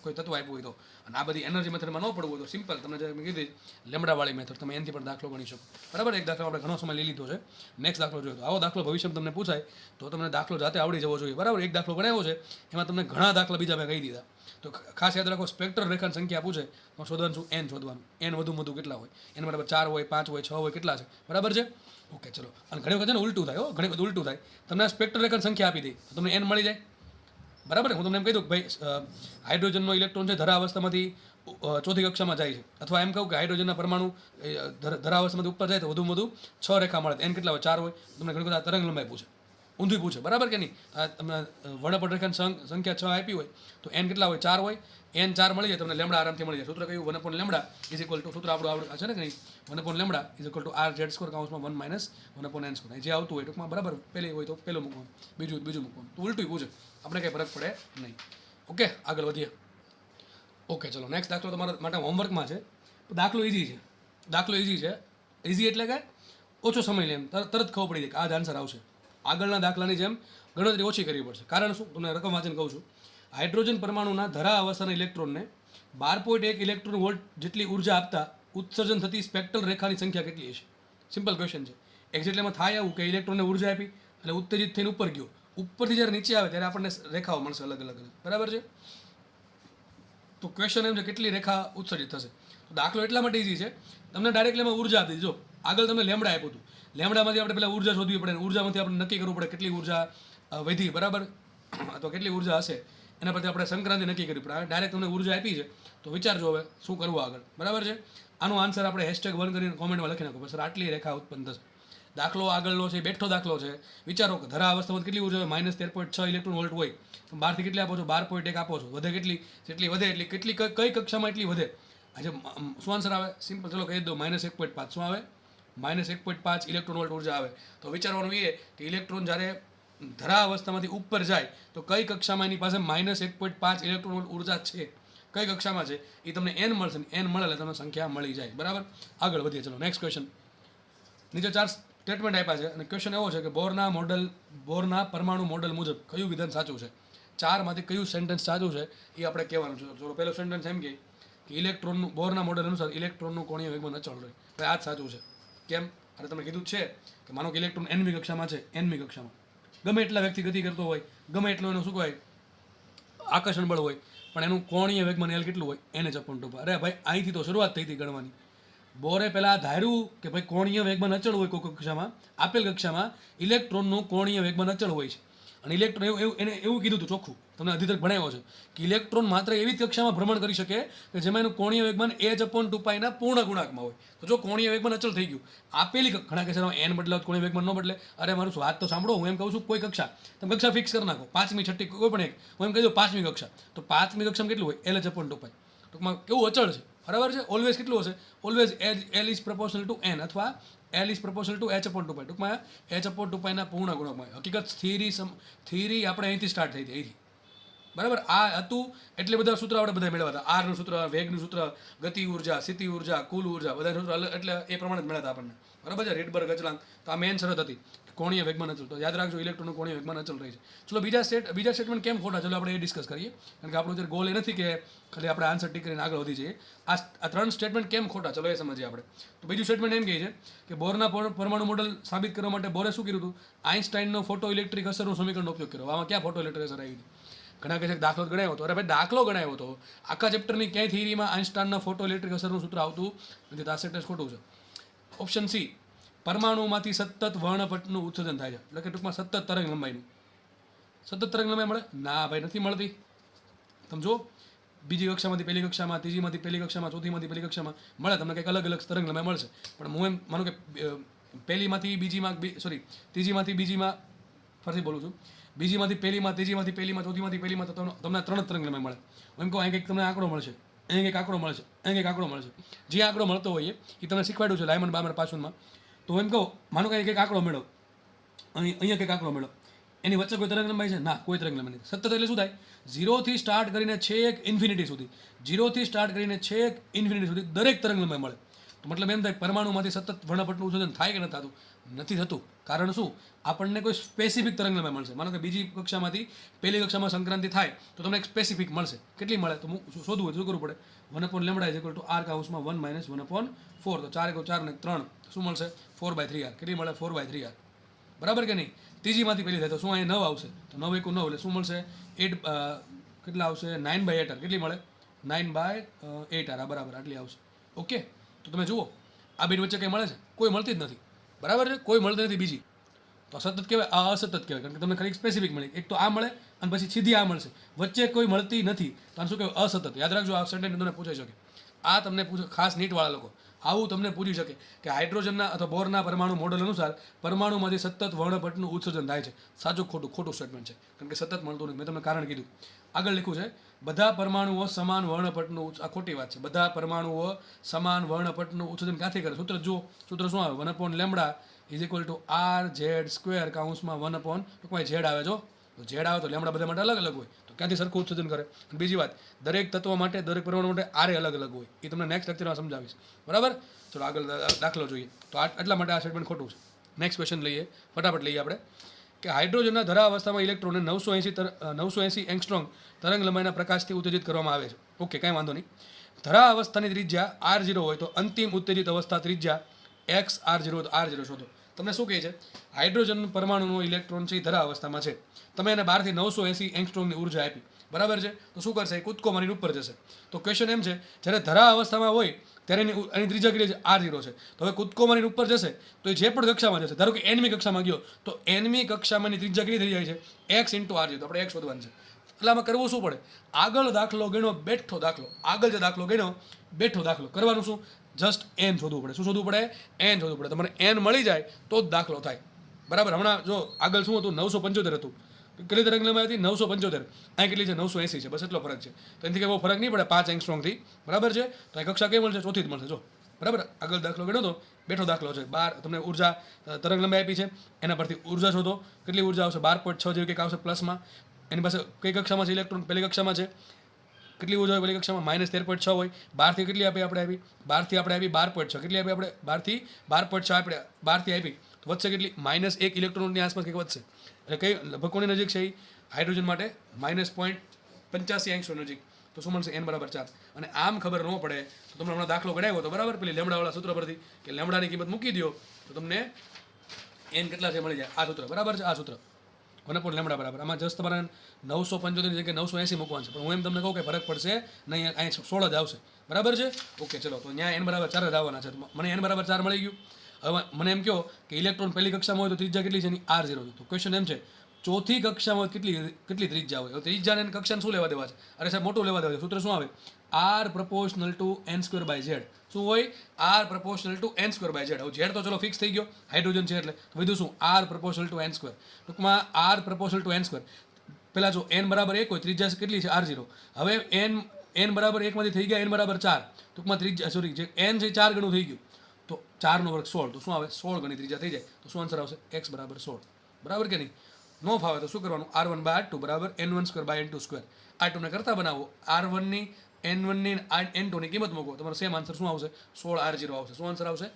કોઈ તત્વ આપ્યું હોય તો. અને આ બધી એનર્જી મેથડમાં ન પડવું હોય તો સિમ્પલ તમને જે મેં કીધી લેમડાવાળી મેથડ, તમે એનાથી પણ દાખલો ગણી શકો. બરાબર, એક દાખલો આપણે ઘણો સમય લઈ લીધો છે. નેક્સ્ટ દાખલો જોઈએ તો આવો દાખલો ભવિષ્યમાં તમને પૂછાય તો તમને દાખલો જાતે આવડી જવો જોઈએ. બરાબર, એક દાખલો ગણાવ્યો છે, એમાં તમને ઘણા દાખલા બીજા મેં કહી દીધા. તો ખાસ યાદ રાખો, સ્પેક્ટ્રલ રેખાની સંખ્યા પૂછે તો શોધવાનું શું? n શોધવાનું. n વધુ કેટલા હોય? n બરાબર 4 હોય, 5 હોય, 6 હોય, કેટલા છે? બરાબર છે. ઓકે, ચલો. અને ઘણી વખત છે ને ઉલટું થાય, ઘણી વખત ઉલટું થાય. તમને આ સ્પેક્ટ્રલ રેખાની સંખ્યા આપી દે તો તમને n મળી જાય. બરાબર, હું તમને એમ કહી દઉં કે ભાઈ હાઇડ્રોજનનો ઇલેક્ટ્રોન છે ધરા અવસ્થામાંથી ચોથી કક્ષામાં જાય છે, અથવા એમ કહું કે હાઇડ્રોજનના પરમાણુ ધરા અવસ્થામાંથી ઉપર જાય તો વધુ 6 રેખા મળે. n કેટલા હોય? 4 હોય. તમને ઘણી વખત તરંગ લંબાઈ પૂછે, ઊંધી પૂછે. બરાબર કે નહીં? તમને વર્ણપટ રેખાની સંખ્યા 6 આપી હોય તો n કેટલા હોય? 4 હોય. n 4 મળી જાય તમને લેમડા આરામથી મળી જાય. સૂત્ર કયું? 1/λ સૂત્ર આપણું છે ને કે નહીં? 1/λ (r² કૌંસમાં 1 - 1/n². જે આવતું હોય ટૂંકમાં. બરાબર, પહેલી હોય તો પહેલું મૂકવાનું, બીજું મૂકવાનું. તો ઉલટું પૂછે, આપણે કંઈ ફરક પડે નહીં. ઓકે, આગળ વધીએ. ઓકે, ચલો. નેક્સ્ટ દાખલો તમારા માટે હોમવર્કમાં છે. દાખલો ઇઝી છે. ઇઝી એટલે કે ઓછો સમય લે, એમ તરત ખબર પડી જાય કે આ જ આન્સર આવશે. આગળના દાખલાની જેમ ગણતરી ઓછી કરવી પડશે. કારણ શું? તમને રકમ વાંચીને કહું છું. હાઇડ્રોજન પરમાણુના ધરા અવસ્થાના ઇલેક્ટ્રોનને 12.1 ઇલેક્ટ્રોન વોલ્ટ જેટલી ઉર્જા આપતા ઉત્સર્જન થતી સ્પેક્ટ્રલ રેખાની સંખ્યા કેટલી હશે? સિમ્પલ ક્વેશ્ચન છે. એક્ઝેક્ટલીમાં થાય એવું કે ઇલેક્ટ્રોનને ઉર્જા આપી એટલે ઉત્તેજિત થઈને ઉપર ગયો. ઉપરથી જ્યારે નીચે આવે ત્યારે આપણને રેખાઓ મળશે અલગ અલગ. બરાબર છે. તો ક્વેશ્ચન એમ છે કેટલી રેખા ઉત્સર્જિત થશે. તો દાખલો એટલા માટે ઇઝી છે, તમને ડાયરેક્ટલી એમાં ઉર્જા આપી દીધી. જો આગળ તમને લેમડા આપ્યું હતું, લેમડામાંથી આપણે પહેલાં ઉર્જા શોધવી પડે, ઉર્જામાંથી આપણે નક્કી કરવું પડે કેટલી ઉર્જા વધી. બરાબર, તો કેટલી ઉર્જા હશે એના પરથી આપણે સંક્રાંતિ નક્કી કરવી પડે. ડાયરેક્ટ તમને ઉર્જા આપી છે તો વિચારજો હવે શું કરવું આગળ. બરાબર છે. આનો આન્સર આપણે #1 કરીને કોમેન્ટમાં લખી નાખો. સર આટલી રેખા ઉત્પન્ન થશે. દાખલો આગળનો છે, બેઠો દાખલો છે. વિચારો કે ધરા અવસ્થામાં કેટલી ઉર્જા હોય? -13.6 ઇલેક્ટ્રોન વોલ્ટ હોય. બહારથી કેટલી આપો છો? 12.1 આપો છો. વધે કેટલી? જેટલી વધે એટલી કેટલી કઈ કક્ષામાં એટલી વધે? આજે શું આન્સર આવે? સિમ્પલ, ચલો કહી દો -1.5. શું આવે? -1.5 ઇલેક્ટ્રોન વોલ્ટ ઉર્જા આવે. તો વિચારવાનું એ કે ઇલેક્ટ્રોન જ્યારે ધરા અવસ્થામાંથી ઉપર જાય તો કઈ કક્ષામાં એની પાસે -1.5 ઇલેક્ટ્રોન વોલ્ટ ઉર્જા છે. કઈ કક્ષામાં છે એ તમને n મળશે, n મળે એટલે તમને સંખ્યા મળી જાય. બરાબર, આગળ વધીએ. ચલો નેક્સ્ટ ક્વેશ્ચન. નીચે 4 સ્ટેટમેન્ટ આપ્યા છે અને ક્વેશ્ચન એવો છે કે બોરના પરમાણુ મોડેલ મુજબ કયું વિધાન સાચું છે. 4 માંથી કયું સેન્ટેન્સ સાચું છે એ આપણે કહેવાનું છે. ચલો પહેલો સેન્ટેન્સ એમ કે ઇલેક્ટ્રોનનું બોરના મોડેલ અનુસાર ઇલેક્ટ્રોનનું કોણીય વેગમાન અચળ રહે. ભાઈ આ જ સાચું છે. કેમ? અરે તમે કીધું છે કે માનો કે ઇલેક્ટ્રોન nમી કક્ષામાં છે, nમી કક્ષામાં ગમે એટલા વ્યક્તિ ગતિ કરતો હોય, ગમે એટલું એનું શું કહેવાય આકર્ષણ બળ હોય, પણ એનું કોણીય વેગમાન L કેટલું હોય, NH/2. અરે ભાઈ અહીંથી તો શરૂઆત થઈ હતી ગણવાની. બોરે પહેલાં ધાર્યું કે ભાઈ કોણીય વેગમાન અચળ હોય કોઈ કક્ષામાં, આપેલ કક્ષામાં ઇલેક્ટ્રોનનું કોણીય વેગમાન અચળ હોય છે. અને ઇલેક્ટ્રોન એને એવું કીધું હતું ચોખ્ખું, તમને અધિતર્ક ભણાવ્યો છે કે ઇલેક્ટ્રોન માત્ર એવી જ કક્ષામાં ભ્રમણ કરી શકે કે જેમાં એનું કોણીય વેગમાન h/2π ના પૂર્ણ ગુણાંકમાં હોય. તો જો કોણીય વેગમાન અચળ થઈ ગયું, આપેલી ઘણા કે n બદલાવ કોણીય વેગમાન ન બદલે. અરે મારું વાત તો સાંભળો, હું એમ કહું છું કોઈ કક્ષા તમે કક્ષા ફિક્સ કરી નાખો, 5મી 6ઠી કોઈ પણ એક, હું એમ કહી દઉં 5મી કક્ષા, તો 5મી કક્ષામાં કેટલું હોય, LH/2π. ટૂંકમાં કેવું અચળ છે, બરાબર છે. ઓલવેઝ કેટલું હશે, always L is proportional two n અથવા L is proportional two h/2π. ટૂંકમાં h/2π ના પૂર્ણ ગુણકમાં. હકીકત થિયરી આપણે અહીંથી સ્ટાર્ટ થઈ હતી, અહીંથી. બરાબર, આ હતું એટલે બધા સૂત્ર આપણે બધા મેળવ્યા હતા. આરનું સૂત્ર, વેગનું સૂત્ર, ગતિ ઉર્જા, સ્થિતિ ઉર્જા, કુલ ઉર્જા, બધા સૂત્ર એટલે એ પ્રમાણે જ મળ્યા હતા આપણને. બરાબર છે. રીડબર્ગ અચળાંક, તો આ મેન શરત હતી કોણીય વેગમાન અચળ. તો યાદ રાખજો ઇલેક્ટ્રોનનું કોણીય વેગમાન અચળ રહે છે. ચલો બીજા સ્ટેટમેન્ટ કેમ ખોટા, ચલો આપણે એ ડિસ્કસ કરીએ. કારણ કે આપણો જે ગોલ એ નથી કે ખાલી આપણે આન્સર ટીક કરીને આગળ વધી જઈએ. આ 3 સ્ટેટમેન્ટ કેમ ખોટા, ચલો એ સમજીએ આપણે. તો બીજું સ્ટેટમેન્ટ એમ કહે છે કે બોરના પરમાણુ મોડલ સાબિત કરવા માટે બોરે શું કર્યું હતું, આઇન્સ્ટાઈનનો ફોટો ઇલેક્ટ્રિક અસરનું સમીકરણનો ઉપયોગ કર્યો. આમાં ક્યાં ફોટો ઇલેક્ટ્રિક અસર આવી હતી? ઘણા કહે છે કે દાખલો ગણાયો હતો. અરે ભાઈ દાખલો ગણાયો હતો, આખા ચેપ્ટરની ક્યાંય થિયરીમાં આઇન્સ્ટાઈનના ફોટો ઇલેક્ટ્રિક અસરનું સૂત્ર આવતું નથી. તો આ સેન્ટેન્સ ખોટું છે. ઓપ્શન સી, પરમાણુમાંથી સતત વર્ણપટનું ઉત્સર્જન થાય છે, એટલે કે ટૂંકમાં સતત તરંગ લંબાઈનું. સતત તરંગ લંબાઈ મળે? ના ભાઈ, નથી મળતી. તમે જો બીજી કક્ષામાંથી પહેલી કક્ષામાં, ત્રીજીમાંથી પહેલી કક્ષામાં, ચોથીમાંથી પહેલી કક્ષામાં મળે તમને કંઈક અલગ અલગ તરંગ લંબાઈ મળશે. પણ હું એમ માનું કે પહેલીમાંથી બીજીમાં, ત્રીજીમાંથી બીજીમાં, ફરીથી બોલું છું, બીજીમાંથી પહેલીમાં, ત્રીજીમાંથી પહેલીમાં, ચોથીમાંથી પહેલીમાં તો તમને 3 તરંગ લંબાઈ મળે. હું એમ કહું અહીં કંઈક તમને આંકડો મળશે, અહીં કંઈક આંકડો મળશે, અહીં કંઈક આંકડો મળશે. જે આંકડો મળતો હોય એ તમને શીખવાડ્યું છે લાયમન બામર પાછળમાં. તો એમ કહું માનો કે કંઈક આંકડો મેળવો, અહીંયા કંઈક આંકડો મેળવો, એની વચ્ચે કોઈ તરંગ લંબાઈ છે? ના, કોઈ તરંગ લંબાઈ નથી. સતત એટલે શું થાય, 0 થી સ્ટાર્ટ કરીને છેક ઇન્ફિનિટી સુધી, 0 થી સ્ટાર્ટ કરીને છેક ઇન્ફિનિટી સુધી દરેક તરંગ લંબાઈ મળે. તો મતલબ એમ થાય પરમાણુમાંથી સતત વર્ણપટનું ઉત્સર્જન થાય કે નથી થતું? નથી થતું. કારણ શું, આપણને કોઈ સ્પેસિફિક તરંગ લંબાઈ મળશે. માનો કે બીજી કક્ષામાંથી પહેલી કક્ષામાં સંક્રાંતિ થાય તો તમને એક સ્પેસિફિક મળશે. કેટલી મળે તો શોધવું હોય શું કરવું પડે, 1/λ = r કાઉન્સમાં 1 - 1/4. તો 4 × 4 ને 3 શું મળશે, 4/3r. કેટલી મળે, 4/3r. બરાબર કે નહીં? ત્રીજીમાંથી પહેલી થાય તો શું અહીંયા 9 આવશે, તો 9 × 1 = 9 એટલે શું મળશે, 8 કેટલા આવશે, 9/8r. કેટલી મળે, 9/8r. બરાબર આટલી આવશે. ઓકે, તો તમે જુઓ આ બે વચ્ચે કંઈ મળે છે? કોઈ મળતી જ નથી. બરાબર છે, કોઈ મળતી નથી. બીજી તો સતત કહેવાય, આ અસતત કહેવાય. કારણ કે તમને ખાલી સ્પેસિફિક મળી, એક તો આ મળે અને પછી સીધી આ મળશે, વચ્ચે કોઈ મળતી નથી. તો આને શું કહેવાય, અસતત. યાદ રાખજો, આ સેન્ટેન્સ તમને પૂછાઈ શકે. આ તમને પૂછે ખાસ નીટવાળા લોકો, આવું તમને પૂછી શકે કે હાઇડ્રોજનના અથવા બોરના પરમાણુ મોડલ અનુસાર પરમાણુમાંથી સતત વર્ણપટનું ઉત્સર્જન થાય છે. સાચું ખોટું? ખોટું સ્ટેટમેન્ટ છે, કારણ કે સતત મળતું નથી. મેં તમને કારણ કીધું. આગળ લખ્યું છે બધા પરમાણુઓ સમાન વર્ણપટનું, આ ખોટી વાત છે. બધા પરમાણુઓ સમાન વર્ણપટનું ઉત્સર્જન ક્યાંથી કરે? સૂત્ર જુઓ, સૂત્ર શું આવે, 1/λ = rz² કાઉન્સમાં 1/, ટૂંકમાં z આવે. જો z આવે તો લેમડા બધા માટે અલગ અલગ હોય, તો ક્યાંથી સરખું ઉત્સર્જન કરે? અને બીજી વાત, દરેક તત્વ માટે, દરેક પરમાણુ માટે આરે અલગ અલગ હોય. એ તમને નેક્સ્ટ લેક્ચરમાં સમજાવીશ. બરાબર, ચલો આગળ દાખલો જોઈએ. તો એટલા માટે આ સ્ટેટમેન્ટ ખોટું છે. નેક્સ્ટ ક્વેશ્ચન લઈએ, ફટાફટ લઈએ આપણે કે હાઇડ્રોજનના ધરા અવસ્થામાં ઇલેક્ટ્રોનને 980 એંગસ્ટ્રોમ તરંગ લંબાઈના પ્રકાશથી ઉત્તેજિત કરવામાં આવે છે. ઓકે, કાંઈ વાંધો નહીં. ધરા અવસ્થાની ત્રિજ્યા r0 હોય તો અંતિમ ઉત્તેજિત અવસ્થા ત્રિજ્યા xr0 હોય તો r0 શોધો. તમને શું કહે છે, હાઇડ્રોજન પરમાણુનો ઇલેક્ટ્રોન છે એ ધરા અવસ્થામાં છે, તમે એને બહારથી 980 એંગસ્ટ્રોમની ઉર્જા આપી. બરાબર છે, તો શું કરશે, કૂદકો મારીને ઉપર જશે. તો ક્વેશ્ચન એમ છે, જ્યારે ધરા અવસ્થામાં હોય ત્યારે એની ત્રિજ્યા કેટલી છે, r0 છે. તો હવે કૂદકો મારીને ઉપર જશે તો એ જે પણ કક્ષામાં જશે, ધારો કે nમી કક્ષામાં ગયો તો nમી કક્ષામાંની ત્રિજ્યા કેટલી થઈ જાય છે, x × r0. તો આપણે x શોધવાનું છે. એટલે આમાં કરવું શું પડે, આગળ દાખલો ગણ્યો બેઠો દાખલો, આગળ જે દાખલો ગણ્યો બેઠો દાખલો કરવાનું શું, જસ્ટ n શોધવું પડે. શું શોધવું પડે, n શોધવું પડે. તમને n મળી જાય તો જ દાખલો થાય. બરાબર, હમણાં જો આગળ શું હતું, 975 હતું. કેટલી તરંગ લંબાઈ હતી, 975. અહીં કેટલી છે, 980 છે. બસ એટલો ફરક છે. તો એનાથી કંઈ બહુ ફરક નહીં પડે 5 એંગસ્ટ્રોમથી. બરાબર છે, તો અહીં કક્ષા કઈ મળશે, ચોથી જ મળશે. જો બરાબર, આગળ દાખલો ગણ્યો તો બેઠો દાખલો છે. 12 તમને ઉર્જા તરંગ લંબાઈ આપી છે, એના પરથી ઉર્જા શોધો. કેટલી ઉર્જા આવશે, 12.6 જેવી કંઈક આવશે પ્લસમાં. એની પાસે કઈ કક્ષામાં છે ઇલેક્ટ્રોન, પહેલી કક્ષામાં છે. કેટલી ઉર્જા હોય પહેલી કક્ષામાં -13.6 હોય. 12 થી કેટલી આપી આપણે આપી 12 થી આપણે આપી 12.6 કેટલી આપી આપણે 12 થી 12.6 આપણે 12 થી આપી તો વધશે કેટલી -1 ઇલેક્ટ્રોનની આસપાસ કંઈક વધશે. એટલે કઈ લગભગ કોની નજીક છે એ હાઇડ્રોજન માટે -0.85 એંગસ્ટ્રોમ નજીક. તો શું મળશે n બરાબર 4. અને આમ ખબર ન પડે તો તમને હમણાં દાખલો ગણાવ્યો તો બરાબર પેલી લેમડાવાળા સૂત્ર પરથી કે લેમડાની કિંમત મૂકી દો તો તમને n કેટલા છે મળી જાય. આ સૂત્ર બરાબર છે. આ સૂત્ર 1/λ બરાબર. આમાં જસ્ટ તમારે 975 ની જગ્યાએ 980 મૂકવાનું છે. પણ હું એમ તમને કહું કે ફરક પડશે નહીં, અહીં 16 જ આવશે બરાબર છે. ઓકે ચલો તો ત્યાં n બરાબર 4 જ આવવાના છે. મને n બરાબર 4 મળી ગયું. હવે મને એમ કહો કે ઇલેક્ટ્રોન પહેલી કક્ષામાં હોય તો ત્રિજ્યા કેટલી છે એની r0 છે. તો ક્વેશ્ચન એમ છે ચોથી કક્ષામાં કેટલી ત્રિજ્યા હોય. ત્રિજ્યાને કક્ષાને શું લેવા દેવા છે? અરે સાહેબ મોટું લેવા દેવા છે. સૂત્ર શું આવે? r proportional to n²/z. શું હોય? r proportional to n²/z. હવે z તો ચલો ફિક્સ થઈ ગયો, હાઇડ્રોજન છે એટલે વધુ શું r proportional to n². ટૂંકમાં r proportional to n². પહેલાં જો n બરાબર 1 હોય ત્રિજ્યા કેટલી છે r0. હવે n બરાબર 1 માંથી થઈ ગયા n બરાબર 4. ટૂંકમાં ત્રિજ્યા સોરી જે n છે 4 ગણું થઈ ગયું તો 4 નો વર્ગ 16. તો શું આવે? 16 ગણી ત્રિજ્યા થઈ જાય. તો શું આન્સર આવશે? x બરાબર 16. બરાબર કે નહીં? નો ફાવે તો શું કરવાનું? r1/r2 બરાબર n1/n2². r2 ને કરતા બનાવો, r1 ની n1 ની n2 ની કિંમત મૂકો, તમારો સેમ આન્સર શું આવશે? 16r0 આવશે. શું આન્સર આવશે?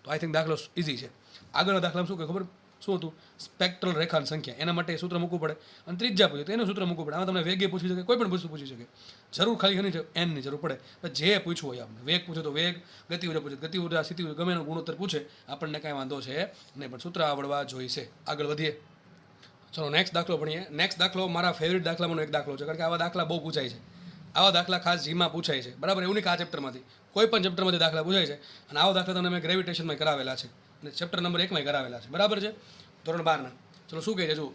તો આઈ થિંક દાખલો ઇઝી છે. આગળના દાખલામાં શું કે ખબર શું હતું? સ્પેક્ટ્રલ રેખાની સંખ્યા. એના માટે સૂત્ર મૂકવું પડે અને ત્રિજ્યા પૂછે તો એનું સૂત્ર મૂકવું પડે. આમાં તમને વેગે પૂછી શકે, કોઈ પણ વસ્તુ પૂછી શકે. જરૂર ખાલી એની n ની જરૂર પડે. જે પૂછવું હોય આપણે, વેગ પૂછે તો વેગ, ગતિ ઉર્જા પૂછે ગતિ ઉર્જા, સ્થિતિ ઉર્જા, ગમે એનો ગુણોત્તર પૂછે આપણને કાંઈ વાંધો છે નહીં, પણ સૂત્ર આવડવા જોઈશે. આગળ વધીએ. ચલો નેક્સ્ટ દાખલો ભણીએ. નેક્સ્ટ દાખલો મારા ફેવરિટ દાખલામાંનો એક દાખલો છે, કારણ કે આવા દાખલા બહુ પૂછાય છે. આવા દાખલા ખાસ જીમાં પૂછાય છે બરાબર. એવું નહીં કે આ ચેપ્ટરમાંથી, કોઈ પણ ચેપ્ટરમાંથી દાખલા પૂછાય છે. અને આવા દાખલા તમને મેં ગ્રેવિટેશનમાં કરાવેલા છે અને ચેપ્ટર નંબર 1 માં કરાવેલા છે બરાબર છે, ધોરણ 12 ના. ચલો શું કહે છે? જો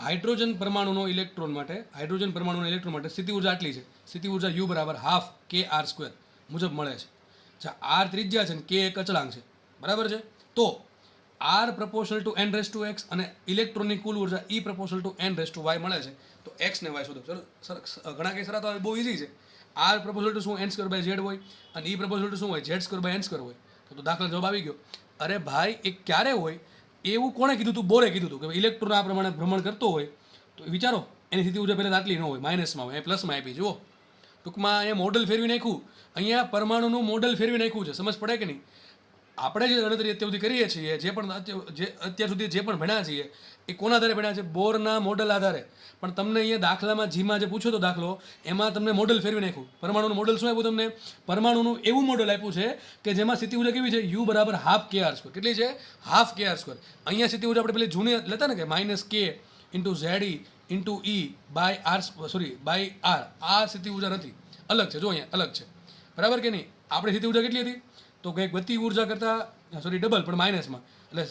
હાઇડ્રોજન પરમાણુનો ઇલેક્ટ્રોન માટે સ્થિતિ ઉર્જા આટલી છે. સ્થિતિ ઉર્જા u બરાબર ½ kr² મુજબ મળે છે. r ત્રિજ્યા છે ને k એક અચળાંક છે બરાબર છે. તો r proportional to n⁻x અને ઇલેક્ટ્રોનની કુલ ઉર્જા e proportional to n⁻y મળે છે. તો x ને y શોધો. ચલો ઘણા કેસ તો બહુ ઇઝી છે. r proportional to શું n²/z હોય અને e proportional to શું હોય? z²/n² હોય. તો દાખલા જવાબ આવી ગયો. અરે ભાઈ એ ક્યારે હોય? એવું કોણે કીધું હતું? બોરે કીધું હતું કે ઇલેક્ટ્રોન આ પ્રમાણે ભ્રમણ કરતો હોય તો વિચારો એની સ્થિતિ ઉર્જા પહેલાં આટલી ન હોય, માઇનસમાં હોય, પ્લસમાં આપી. જુઓ ટૂંકમાં અહીંયા મોડલ ફેરવી નાખ્યું, અહીંયા પરમાણુનું મોડલ ફેરવી નાખ્યું છે. સમજ પડે કે નહીં? આપણે જે ગણતરી અત્યાર સુધી કરીએ છીએ, અત્યાર સુધી જે પણ ભણ્યા છીએ એ કોના આધારે ભણ્યા છે? બોરના મોડલ આધારે. પણ તમને અહીંયા દાખલામાં જીમાં જે પૂછ્યો તો દાખલો, એમાં તમને મોડલ ફેરવી નાખ્યું. પરમાણુનું મોડલ શું આપ્યું તમને? પરમાણુનું એવું મોડલ આપ્યું છે કે જેમાં સ્થિતિ ઉર્જા કેવી છે? u બરાબર ½ kr². કેટલી છે? ½ kr². અહીંયા સ્થિતિ ઉર્જા આપણે પેલી જૂની લેતા ને કે -k × ze / r. આ સ્થિતિ ઉર્જા નથી, અલગ છે. જો અહીંયા અલગ છે બરાબર કે નહીં? આપણી સ્થિતિ ઉર્જા કેટલી હતી? તો કંઈક ગતિ ઉર્જા કરતાં ડબલ, પણ માઇનસમાં. એટલે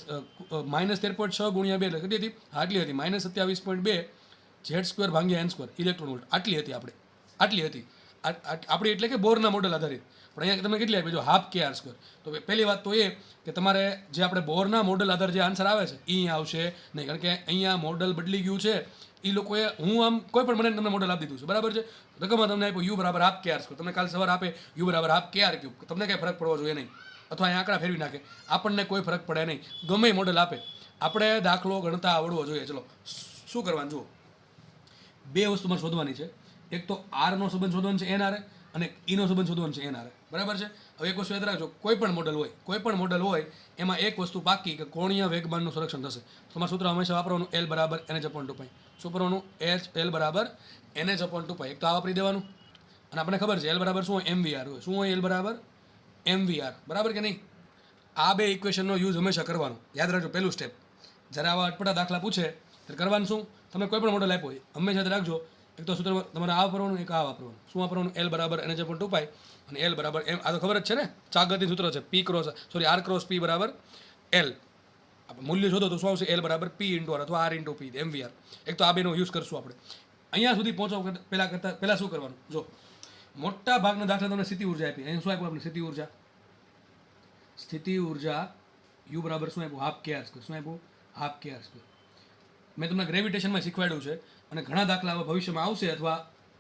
-13.6 × 2 એટલે કેટલી હતી? આટલી હતી, -27.2 z²/n². ઇલેક્ટ્રોન વોલ્ટ આટલી હતી આપણે, આટલી હતી આપણી, એટલે કે બોરના મોડલ આધારિત. પણ અહીંયા તમે કેટલી આપી? જો ½ kr². તો પહેલી વાત તો એ કે તમારે જે આપણે બોરના મોડલ આધાર જે આન્સર આવે છે એ અહીંયા આવશે નહીં, કારણ કે અહીંયા મોડલ બદલી ગયું છે. એ લોકોએ હું આમ કોઈ પણ મને તમને મોડલ આપી દીધું છે બરાબર છે. રકમમાં તમને આપ્યું u બરાબર ½ kr². તમને કાલ સવારે આપે u બરાબર ½ kr³. તમને કંઈ ફરક પડવો જોઈએ નહીં, અથવા અહીંયા આંકડા ફેરવી નાખે, આપણને કોઈ ફરક પડે નહીં. ગમે મોડલ આપે, આપણે દાખલો ગણતા આવડવો જોઈએ. ચલો શું કરવાનું? જુઓ, બે વસ્તુ મારે શોધવાની છે. એક તો r નો સંબંધ શોધવાનો છે n હારે, અને e નો સંબંધ શોધવાનો છે n હારે બરાબર છે. હવે એક વસ્તુ યાદ રાખજો, કોઈ પણ મોડલ હોય એમાં એક વસ્તુ પાકી કે કોણીય વેગમાનનું સંરક્ષણ થશે. તમારું સૂત્ર હંમેશા વાપરવાનું l બરાબર nh/2π. શું કરવાનું? l બરાબર nh/2π. એક તો આ વાપરી દેવાનું. અને આપણને ખબર છે l બરાબર શું હોય? mvr હોય. શું હોય? l બરાબર mvr. બરાબર કે નહીં? આ બે ઇક્વેશનનો યુઝ હંમેશા કરવાનો. યાદ રાખજો, પહેલું સ્ટેપ. જ્યારે આવા અટપટા દાખલા પૂછે ત્યારે કરવાનું શું? તમે કોઈ પણ મોડલ આપ્યો હોય હંમેશા યાદ રાખજો, એક તો સૂત્ર તમારે આ વાપરવાનું, એક આ વાપરવાનું. શું વાપરવાનું? l બરાબર nh/2π અને l બરાબર m. આ તો ખબર જ છે ને, ચાગતી સૂત્ર છે. r ક્રોસ p બરાબર l. આપણે મૂલ્ય શોધો તો શું આવશે? l બરાબર p × r અથવા r × p mvr. એક તો આ બેનો યુઝ કરશું આપણે. અહીંયા સુધી પહોંચો પહેલાં શું કરવાનું? જો મોટા ભાગના દાખલા તમને સ્થિતિ ઉર્જા આપી. અહીં શું આપ્યું આપણે? સ્થિતિ ઉર્જા u બરાબર શું આપ્યું? ½ kr². શું આપ્યું? ½ kr². મેં તમને ગ્રેવિટેશનમાં શીખવાડ્યું છે, અને ઘણા દાખલા હવે ભવિષ્યમાં આવશે અથવા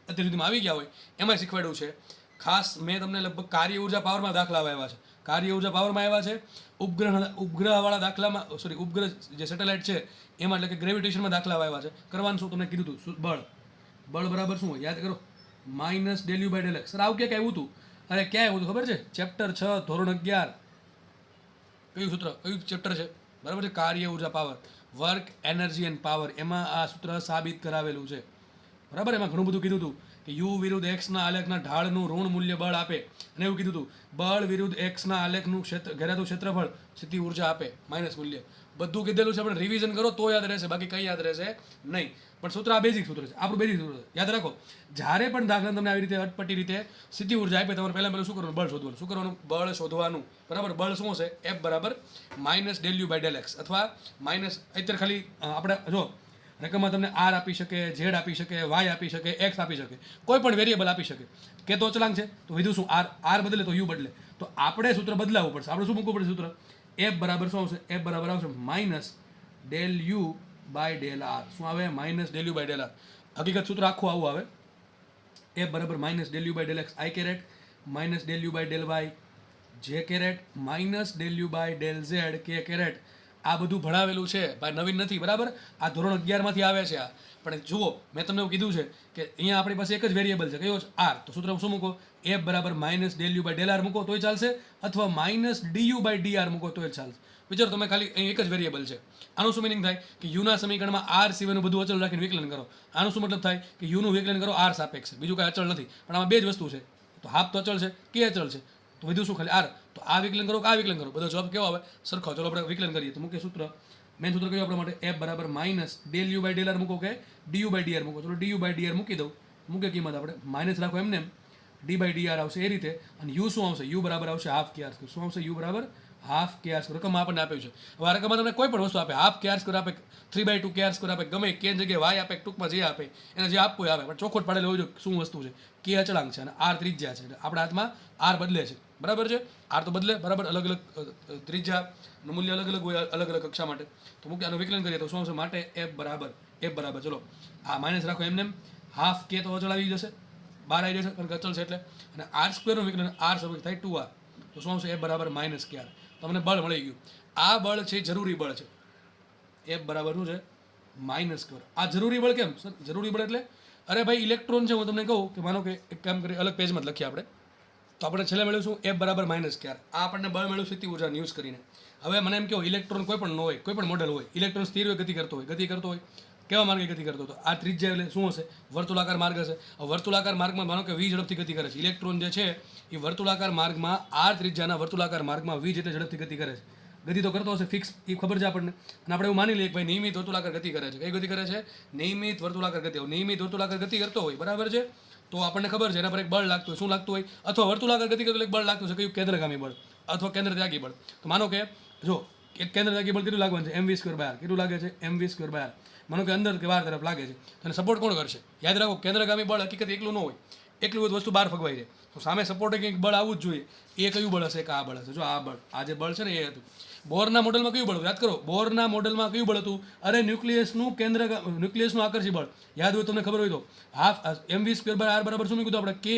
અત્યાર સુધીમાં આવી ગયા હોય એમાં શીખવાડ્યું છે. ખાસ મેં તમને લગભગ કાર્ય ઉર્જા પાવરમાં દાખલા આવ્યા છે. કાર્ય ઉર્જા પાવરમાં આવ્યા છે. ઉપગ્રહવાળા દાખલામાં, ઉપગ્રહ જે સેટેલાઇટ છે એમાં, એટલે કે ગ્રેવિટેશનમાં દાખલા આવ્યા છે. કરવાનું શું? તમને કીધું હતું બળ બરાબર શું હોય? યાદ કરો, minus del you by del X. Sir આવું ક્યાંક આવ્યું હતું? અરે ક્યાં આવ્યું હતું ખબર છે? ચેપ્ટર 6 ધોરણ 11 કયું સૂત્ર, કયું ચેપ્ટર છે? બરાબર છે, કાર્ય ઉર્જા power, work energy end power. એમાં આ સૂત્ર સાબિત કરાવેલું છે. બરાબર, એમાં ઘણું બધું કીધું હતું કે યુ વિરુદ્ધ એક્સના આલેખના ઢાળનું ઋણ મૂલ્ય બળ આપે, અને એવું કીધું હતું બળ વિરુદ્ધ એક્સના આલેખનું ઘેરાતું ક્ષેત્રફળ સ્થિતિ ઉર્જા આપે માઇનસ મૂલ્ય. બધું કીધેલું છે, આપણે રિવિઝન કરો તો યાદ રહેશે, બાકી કંઈ યાદ રહેશે નહીં. પણ સૂત્ર આ બેઝિક સૂત્ર છે, આપણું બેઝિક સૂત્ર છે. યાદ રાખો, જ્યારે પણ દાખલા તમને આવી રીતે અટપટી રીતે સ્થિતિ ઉર્જા આપે, તમારે પહેલાં શું કરવાનું? બળ શોધવાનું. શું કરવાનું? બળ શોધવાનું. બરાબર, બળ શું હશે? એફ બરાબર minus del you by del X, અથવા માઇનસ, અત્યારે ખાલી આપણે જો રકમમાં તમને આર આપી શકે, ઝેડ આપી શકે, વાય આપી શકે, એક્સ આપી શકે, કોઈ પણ વેરિયેબલ આપી શકે. કે તો અચળાંક છે તો વિધું શું? આર બદલે તો યુ બદલે, તો આપણે સૂત્ર બદલાવવું પડશે. આપણે શું મૂકવું પડશે સૂત્ર? એફ બરાબર શું આવશે? એફ બરાબર આવશે minus del you by del r. શું આવે? Minus del you by del r. હકીકત સૂત્ર આખું આવું આવે, એફ બરાબર minus del you by del x i caret minus del you by del y j caret minus del you by del z k caret. આ બધું ભણાવેલું છે ભાઈ, નવીન નથી. બરાબર, આ ધોરણ 11માંથી આવે છે આ. પણ જુઓ, મેં તમને એવું કીધું છે કે અહીંયા આપણી પાસે એક જ વેરિયેબલ છે, કયો છે? આર. તો સૂત્ર શું મૂકો? એફ બરાબર minus del you by del R મૂકો તોય ચાલશે, અથવા minus D U by D R મૂકો તોય ચાલશે. વિચારો તમે, ખાલી અહીં એક જ વેરિયેબલ છે. આનું શું મિનિંગ થાય કે યુના સમીકરણમાં આર સિવાયનું બધું અચળ રાખીને વિકલન કરો. આનું શું મતલબ થાય કે યુનું વિકલન કરો આર સાપેક્ષ, બીજું કાંઈ અચળ નથી. પણ આમાં બે જ વસ્તુ છે, તો હાફ તો અચળ છે, કે અચળ છે, તો વધુ શું ખાલી આર. તો આ વિકલન કરો કે આ વિકલન કરો, બધો જવાબ કેવો આવે? સરખો. ચલો આપણે વિકલન કરીએ. તો મુખ્ય સૂત્ર, મેન સૂત્ર કયું આપણા માટે? એફ બરાબર minus del you by del R મૂકો કે D U by D R મૂકો? ચલો D U by D R મૂકી દઉં. મૂકે કિંમત આપણે માઇનસ રાખો એમને, ડી બાય ડી આર આવશે એ રીતે, અને યુ શું આવશે? યુ બરાબર આવશે હાફ કે આર સ્ક્વેર. શું આવશે? યુ બરાબર હાફ કે આર સ્ક્વેર. રકમ આપણને આપ્યું છે. હવે આ રકમમાં તમને કોઈ પણ વસ્તુ આપે, હાફ કે આર સ્ક્વેર આપે, 3/2 કે આર સ્ક્વેર આપે, ગમે કે જગ્યાએ વાય આપે, ટૂંકમાં જે આપે એને જે આપવું આવે, પણ ચોખોટ પાડેલું હોય શું વસ્તુ છે? કે અચળાંક છે અને આર ત્રિજ્યા છે. એટલે આપણા હાથમાં આર બદલે છે. બરાબર છે, આર તો બદલે. બરાબર, અલગ અલગ ત્રિજ્યાનું મૂલ્ય અલગ અલગ હોય, અલગ અલગ કક્ષા માટે. તો મૂકી આનું વિકલન કરીએ તો શું આવશે? માટે એફ બરાબર ચલો આ માઇનસ રાખો એમને, હાફ કે તો અચળ આવી જશે, બહાર આવી જશે કારણ કે અચળ છે એટલે, અને આર સ્ક્વેરનું વિકલન આર સર્વિસ થાય 2r. તો શું આવશે? એફ બરાબર માઇનસ કે આર. તમને બળ મળી ગયું. આ બળ છે જરૂરી બળ છે. એફ બરાબર શું છે? Minus square. આ જરૂરી બળ કેમ સર? જરૂરી બળ એટલે, અરે ભાઈ ઇલેક્ટ્રોન છે, હું તમને કહું કે માનો કે એક કામ કરી, અલગ પેજમાં જ લખીએ આપણે, તો આપણે છેલ્લે મળ્યું શું? એફ બરાબર માઇનસ કે આર. આ આપણને બળ મળ્યું સ્થિતિ ઉર્જાને યુઝ કરીને. હવે મને એમ કહો, ઇલેક્ટ્રોન કોઈ પણ ન હોય, કોઈ પણ મોડેલ હોય, ઇલેક્ટ્રોન સ્થિર હોય, ગતિ કરતો હોય, કેવા માર્ગે ગતિ કરતો હતો? આ ત્રિજ્યા એટલે શું હશે? વર્તુળાકાર માર્ગ હશે. વર્તુળાકાર માર્ગમાં માનો કે વી ઝડપથી ગતિ કરે છે. ઇલેક્ટ્રોન જે છે એ વર્તુળાકાર માર્ગમાં, આર ત્રિજ્યાના વર્તુળાકાર માર્ગમાં વી જેટલી ઝડપથી ગતિ કરે છે. ગતિ તો કરતો હશે ફિક્સ, એ ખબર છે આપણને. અને આપણે એવું માની લઈએ કે ભાઈ નિયમિત વર્તુળાકાર ગતિ કરે છે. કઈ ગતિ કરે છે? નિયમિત વર્તુળાકાર ગતિ. નિયમિત વર્તુળાકાર ગતિ કરતો હોય, બરાબર છે, તો આપણને ખબર છે એના પર એક બળ લાગતું હોય. શું લાગતું હોય? અથવા વર્તુળાકાર ગતિ કરતો એક બળ લાગતું છે, કયું? કેન્દ્રગામી બળ અથવા કેન્દ્ર ત્યાગી બળ. તો માનો કે જો એક કેન્દ્ર ત્યાગી બળ કેટલું લાગવાનું છે? mv square by R. કેટલું લાગે છે? mv square by R. માનો કે અંદર કે બહાર તરફ લાગે છે, તો એને સપોર્ટ કોણ કરશે? યાદ રાખો, કેન્દ્રગામી બળ હકીકત એકલું ન હોય, એકલું હોય વસ્તુ બહાર ફગવાઈ જાય. તો સામે સપોર્ટિંગ એક બળ આવવું જ જોઈએ. એ કયું બળ હશે? કે આ બળ હશે. જો આ બળ, આ જે બળ છે ને એ હતું. બોરના મોડેલમાં કયું બળ હતું? યાદ કરો, બોરના મોડેલમાં કયું બળ હતું? અરે ન્યુક્લિયસનું આકર્ષી બળ. યાદ હોય, તમને ખબર હોય તો, half mv square by r બરાબર શું મૂક્યું હતું આપણે? કે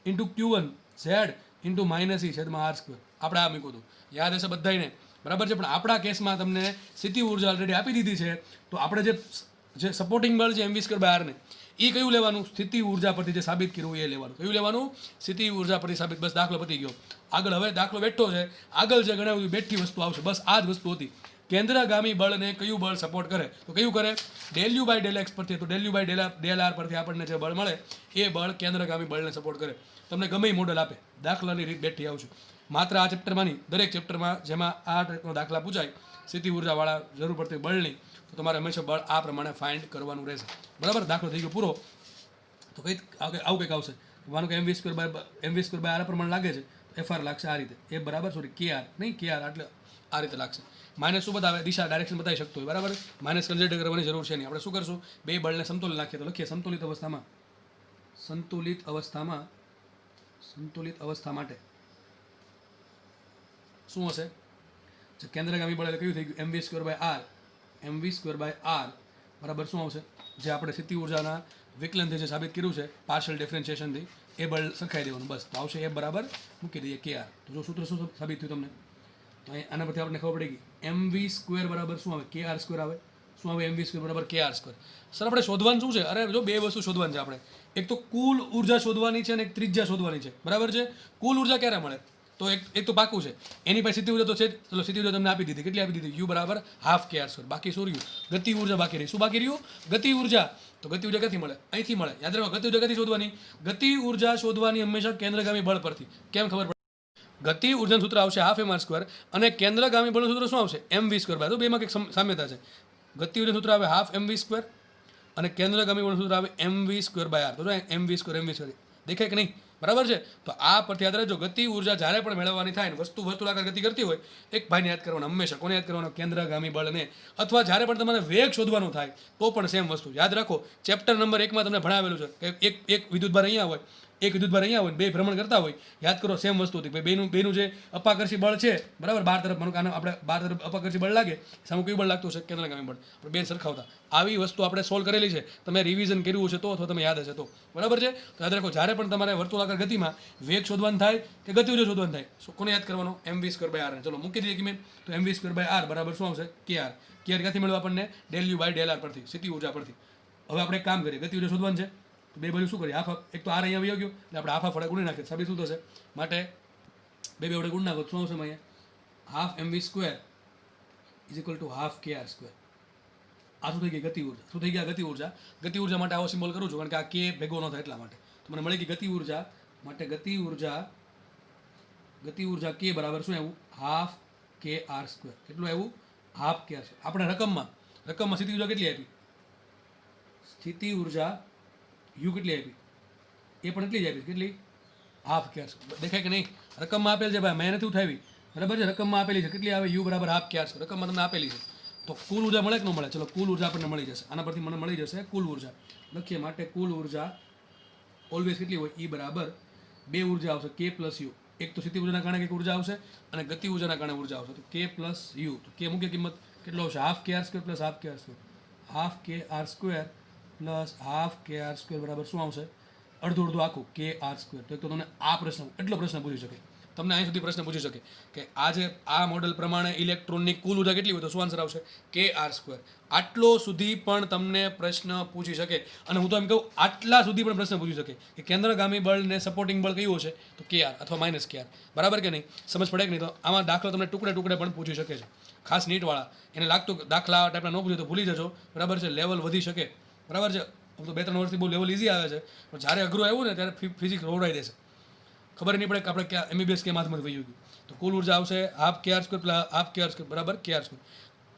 into Q1 Z into minus e છેદમાં આર સ્ક્વેર. આપણે આ મૂક્યું હતું, યાદ હશે બધાને, બરાબર છે. પણ આપણા કેસમાં તમને સ્થિતિ ઉર્જા ઓલરેડી આપી દીધી છે, તો આપણે જે સપોર્ટિંગ બળ છે mv સ્ક્વેર બાય આરને, એ કયું લેવાનું? સ્થિતિ ઉર્જા પરથી જે સાબિત કર્યું એ લેવાનું. કયું લેવાનું? સ્થિતિ ઉર્જા પરથી સાબિત. બસ દાખલો પતી ગયો. આગળ હવે દાખલો બેઠો છે, આગળ જે ઘણા બધી બેઠી વસ્તુ આવશે. બસ આ જ વસ્તુ હતી. કેન્દ્રગામી બળને કયું બળ સપોર્ટ કરે? તો કયું કરે? Del you by del X પરથી. તો del you by del R પરથી આપણને જે બળ મળે એ બળ કેન્દ્રગામી બળને સપોર્ટ કરે. તમને ગમે એ મોડલ આપે, દાખલાની રીત બેઠી આવશે. માત્ર આ ચેપ્ટરમાંની દરેક ચેપ્ટરમાં જેમાં આ ટાઈપનો દાખલા પૂછાય સ્થિતિ ઉર્જાવાળા જરૂર પડતી બળની, તો તમારે હંમેશા બળ આ પ્રમાણે ફાઇન્ડ કરવાનું રહેશે. બરાબર, દાખલો થઈ ગયો પૂરો. તો કંઈક આવું કંઈક આવશે. માનો કે mv સ્ક્વેર બાય આર પ્રમાણે લાગે છે, એફઆર લાગશે આ રીતે. એ બરાબર કે આર નહીં, કે આર એટલે આ રીતે લાગશે. માઇનસ શું બતાવે? દિશા, ડાયરેક્શન બતાવી શકતો હોય, બરાબર. માઇનસ કન્સિડર કરવાની જરૂર છે નહીં. આપણે શું કરશું? બે બળને સમતોલ નાખીએ. તો લખીએ સંતુલિત અવસ્થા માટે શું હશે? કેન્દ્રગામી બળ એટલે કયું થઈ ગયું? mv સ્ક્વેર બાય આર બરાબર શું આવશે? જે આપણે સ્થિતિ ઉર્જાના વિકલનથી જે સાબિત કર્યું છે પાર્શિયલ ડિફરન્શિએશનથી, એ બળ સરખાઈ દેવાનું. બસ તો આવશે એ બરાબર મૂકી દઈએ કે આર. તો જો સૂત્ર શું સાબિત થયું તમને? તો આના પરથી આપણને ખબર પડી ગઈ. mv સ્ક્વેર બરાબર શું આવે? કે આર સ્ક્વેર આવે. શું આવે એમ વી સ્ક્વેર બરાબર કે આર સ્ક્વેર. સર આપણે શોધવાનું શું છે? અરે જો બે વસ્તુ શોધવાની છે આપણે. એક તો કુલ ઉર્જા શોધવાની છે અને એક ત્રિજ્યા શોધવાની છે, બરાબર છે. કુલ ઉર્જા ક્યારે મળે? તો એક તો પાકું છે એની પાસે સ્થિતિ ઉર્જા તો છે જ. ચલો સ્થિતિ ઉર્જા તમને આપી દીધી. કેટલી આપી દીધી? યુ બરાબર હાફ કે આર સ્ક્વેર. બાકી શું રહ્યું? ગતિ ઉર્જા બાકી રહી. શું બાકી રહ્યું? ગતિ ઉર્જા. તો ગતિ ઉર્જા ક્યાંથી મળે? અહીંથી મળે. યાદ રાખો, ગતિ ઉર્જા ક્યાંથી શોધવાની? ગતિ ઉર્જા શોધવાની હંમેશા કેન્દ્રગામી બળ પરથી. કેમ ખબર પડે? ગતિ ઉર્જાનું સૂત્ર આવશે હાફ એમ આર સ્ક્વેર અને કેન્દ્રગામી બળનું સૂત્ર શું આવશે? એમ વી સ્ક્વેર. તો બેમાં કંઈક સામ્યતા છે. ગતિ ઉર્જાનું સૂત્ર આવે હાફ એમ વી સ્ક્વેર અને કેન્દ્રગામી બળનું સૂત્ર આવે એમ વી સ્ક્વેર બાય આર. તો એમ વી સ્ક્વેર દેખાય કે નહીં? બરાબર છે. તો આ પરથી યાદ રાખજો, ગતિ ઉર્જા જ્યારે પણ મેળવવાની થાય ને વસ્તુ વર્તુળાકાર ગતિ કરતી હોય, એક ભાઈને યાદ કરવાનો હંમેશા. કોને યાદ કરવાનો? કેન્દ્રગામી બળને. અથવા જ્યારે પણ તમારે વેગ શોધવાનું થાય તો પણ સેમ વસ્તુ યાદ રાખો. ચેપ્ટર નંબર 1 માં તમને ભણાવેલું છે કે એક વિદ્યુતભાર અહીંયા હોય, એક વિદ્યુતભાર અહીંયા હોય, બે ભ્રમણ કરતા હોય. યાદ કરો, સેમ વસ્તુ હતી. બેનું જે અપાકર્ષી બળ છે, બરાબર, બાર તરફ આપણે બાર તરફ અપાકર્ષી બળ લાગે, સામે કયું બળ લાગતું છે? કેન્દ્રગામી બળ. આપણે બે સરખાવતા. આવી વસ્તુ આપણે સોલ્વ કરેલી છે. તમે રિવિઝન કર્યું છે તો, અથવા તમે યાદ હશે તો, બરાબર છે. તો યાદ રાખો, જ્યારે પણ તમારે વર્તુળાકાર ગતિમાં વેગ શોધવાનું થાય કે ગતિ ઉર્જા શોધવાનું થાય, કોને યાદ કરવાનો? એમ વી સ્ક્વેર બાય આર. ચલો મૂકી દઈએ કે મેં. તો એમ વી સ્ક્વેર બાય આર બરાબર શું આવશે? કે આર. કે આર ક્યાંથી મળ્યું આપણને? Del you by del R પરથી, સ્થિતિ ઉર્જા પરથી. હવે આપણે એક કામ કરીએ, ગતિ ઉર્જા શોધવાનું છે. તો બે બાજુ શું કરીએ? હાફ એક તો આર અહીંયા આવી ગયો એટલે આપણે હાફ વડે ગુણી નાખીએ. સાબિત શું થશે? માટે બે વડે ગુણ નાખો. શું આવશે અહીંયા? Half M V square is equal to half K R square. આ શું થઈ ગઈ? ગતિ ઉર્જા. શું થઈ ગયા? ગતિ ઉર્જા. ગતિ ઉર્જા માટે આવો સિમ્બોલ કરું છું કારણ કે આ કે ભેગો ન થાય એટલા માટે. તો મને મળી ગઈ ગતિ ઉર્જા. માટે ગતિ ઉર્જા કે બરાબર શું આવ્યું? Half K R square. કેટલું આવ્યું? Half K R square. આપણે રકમમાં સ્થિતિ ઉર્જા કેટલી આપી? સ્થિતિ ઉર્જા યુ કેટલી આપી? એ પણ એટલી જ આપી. કેટલી? Half K R square. દેખાય કે નહીં? રકમમાં આપેલ છે ભાઈ, મેં નથી ઉઠાવી, બરાબર છે. રકમમાં આપેલી છે. કેટલી આવે? યુ બરાબર હાફ કે આર સ્ક્વેર. રકમમાં તમને આપેલી છે. તો કુલ ઉર્જા મળે કે ન મળે? ચલો કુલ ઉર્જા આપણને મળી જશે. આના પરથી મને મળી જશે કુલ ઉર્જા. લખીએ. માટે કુલ ઉર્જા ઓલવેઝ કેટલી હોય? ઈ બરાબર બે ઉર્જા આવશે, કે પ્લસ યુ. એક તો સ્થિતિ ઉર્જાના કારણે કંઈક ઉર્જા આવશે અને ગતિ ઉર્જાના કારણે ઉર્જા આવશે. તો કે પ્લસ યુ. તો કે મુખ્ય કિંમત કેટલો આવશે? Half K R square plus half K R square. Half K R square plus half K R square બરાબર શું આવશે? અડધું અડધું આખું કે આર સ્ક્વેર. તો એક તો તમને આ પ્રશ્ન, એટલો પ્રશ્ન પૂછી શકે, તમને અહીં સુધી પ્રશ્ન પૂછી શકે કે આ મોડેલ પ્રમાણે ઇલેક્ટ્રોનની કુલ ઉર્જા કેટલી હોય? તો શું આન્સર આવશે? કે આર સ્ક્વેર. આટલો સુધી પણ તમને પ્રશ્ન પૂછી શકે. અને હું તો એમ કહું, આટલા સુધી પણ પ્રશ્ન પૂછી શકે કે કેન્દ્રગામી બળ ને સપોર્ટિંગ બળ કયું છે? તો કે આર અથવા માઇનસ કે આર. બરાબર કે નહીં? સમજ પડે કે નહીં? તો આમાં દાખલો તમને ટુકડે ટુકડે પણ પૂછી શકે છે. ખાસ નીટવાળા એને લાગતું દાખલા ટાઈપના ન પૂછે તો ભૂલી જજો, બરાબર છે. લેવલ વધી શકે, બરાબર છે. તો 2-3 વર્ષથી બહુ લેવલ ઇઝી આવે છે, પણ જ્યારે અઘરું આવ્યું ને ત્યારે ફિઝિક્સ રોવડાઈ દેશે. ખબર નહીં પડે કે આપણે ક્યાં એમબીબીએસ કે હાથમાંથી વહી ગયું. તો કુલ ઉર્જા આવશે half K R square plus half K R square બરાબર કે આર સ્ક્વેર.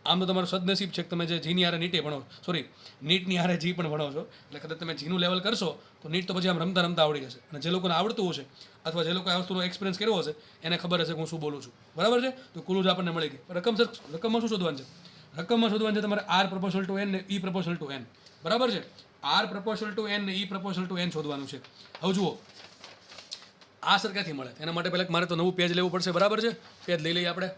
આમ તો તમારું સદનસીબ છે કે તમે જે જીની હારે નીટે ભણો, સોરી નીટની હારે જી પણ ભણો છો. એટલે કદાચ તમે જીનું લેવલ કરશો તો નીટ તો પછી આમ રમતા રમતા આવડી જશે. અને જે લોકોને આવડતું હશે અથવા જે લોકોએ આ વસ્તુનો એક્સપિરિયન્સ કર્યો હશે એને ખબર હશે કે હું શું બોલું છું, બરાબર છે. તો કુલ ઉર્જા આપણને મળી ગઈ. રકમમાં શું શોધવાનું છે? રકમમાં શોધવાનું છે તમારે આર પ્રપોર્શનલ ટુ એન ને ઈ પ્રપોર્શનલ ટુ એન, બરાબર છે. આર પ્રપોર્શનલ ટુ એન ને ઈ પ્રપોર્શનલ ટુ એન શોધવાનું છે. હવે જુઓ, આ સર ક્યાંથી મળે? એના માટે પહેલાં મારે તો નવું પેજ લેવું પડશે, બરાબર છે. પેજ લઈ લઈએ આપણે.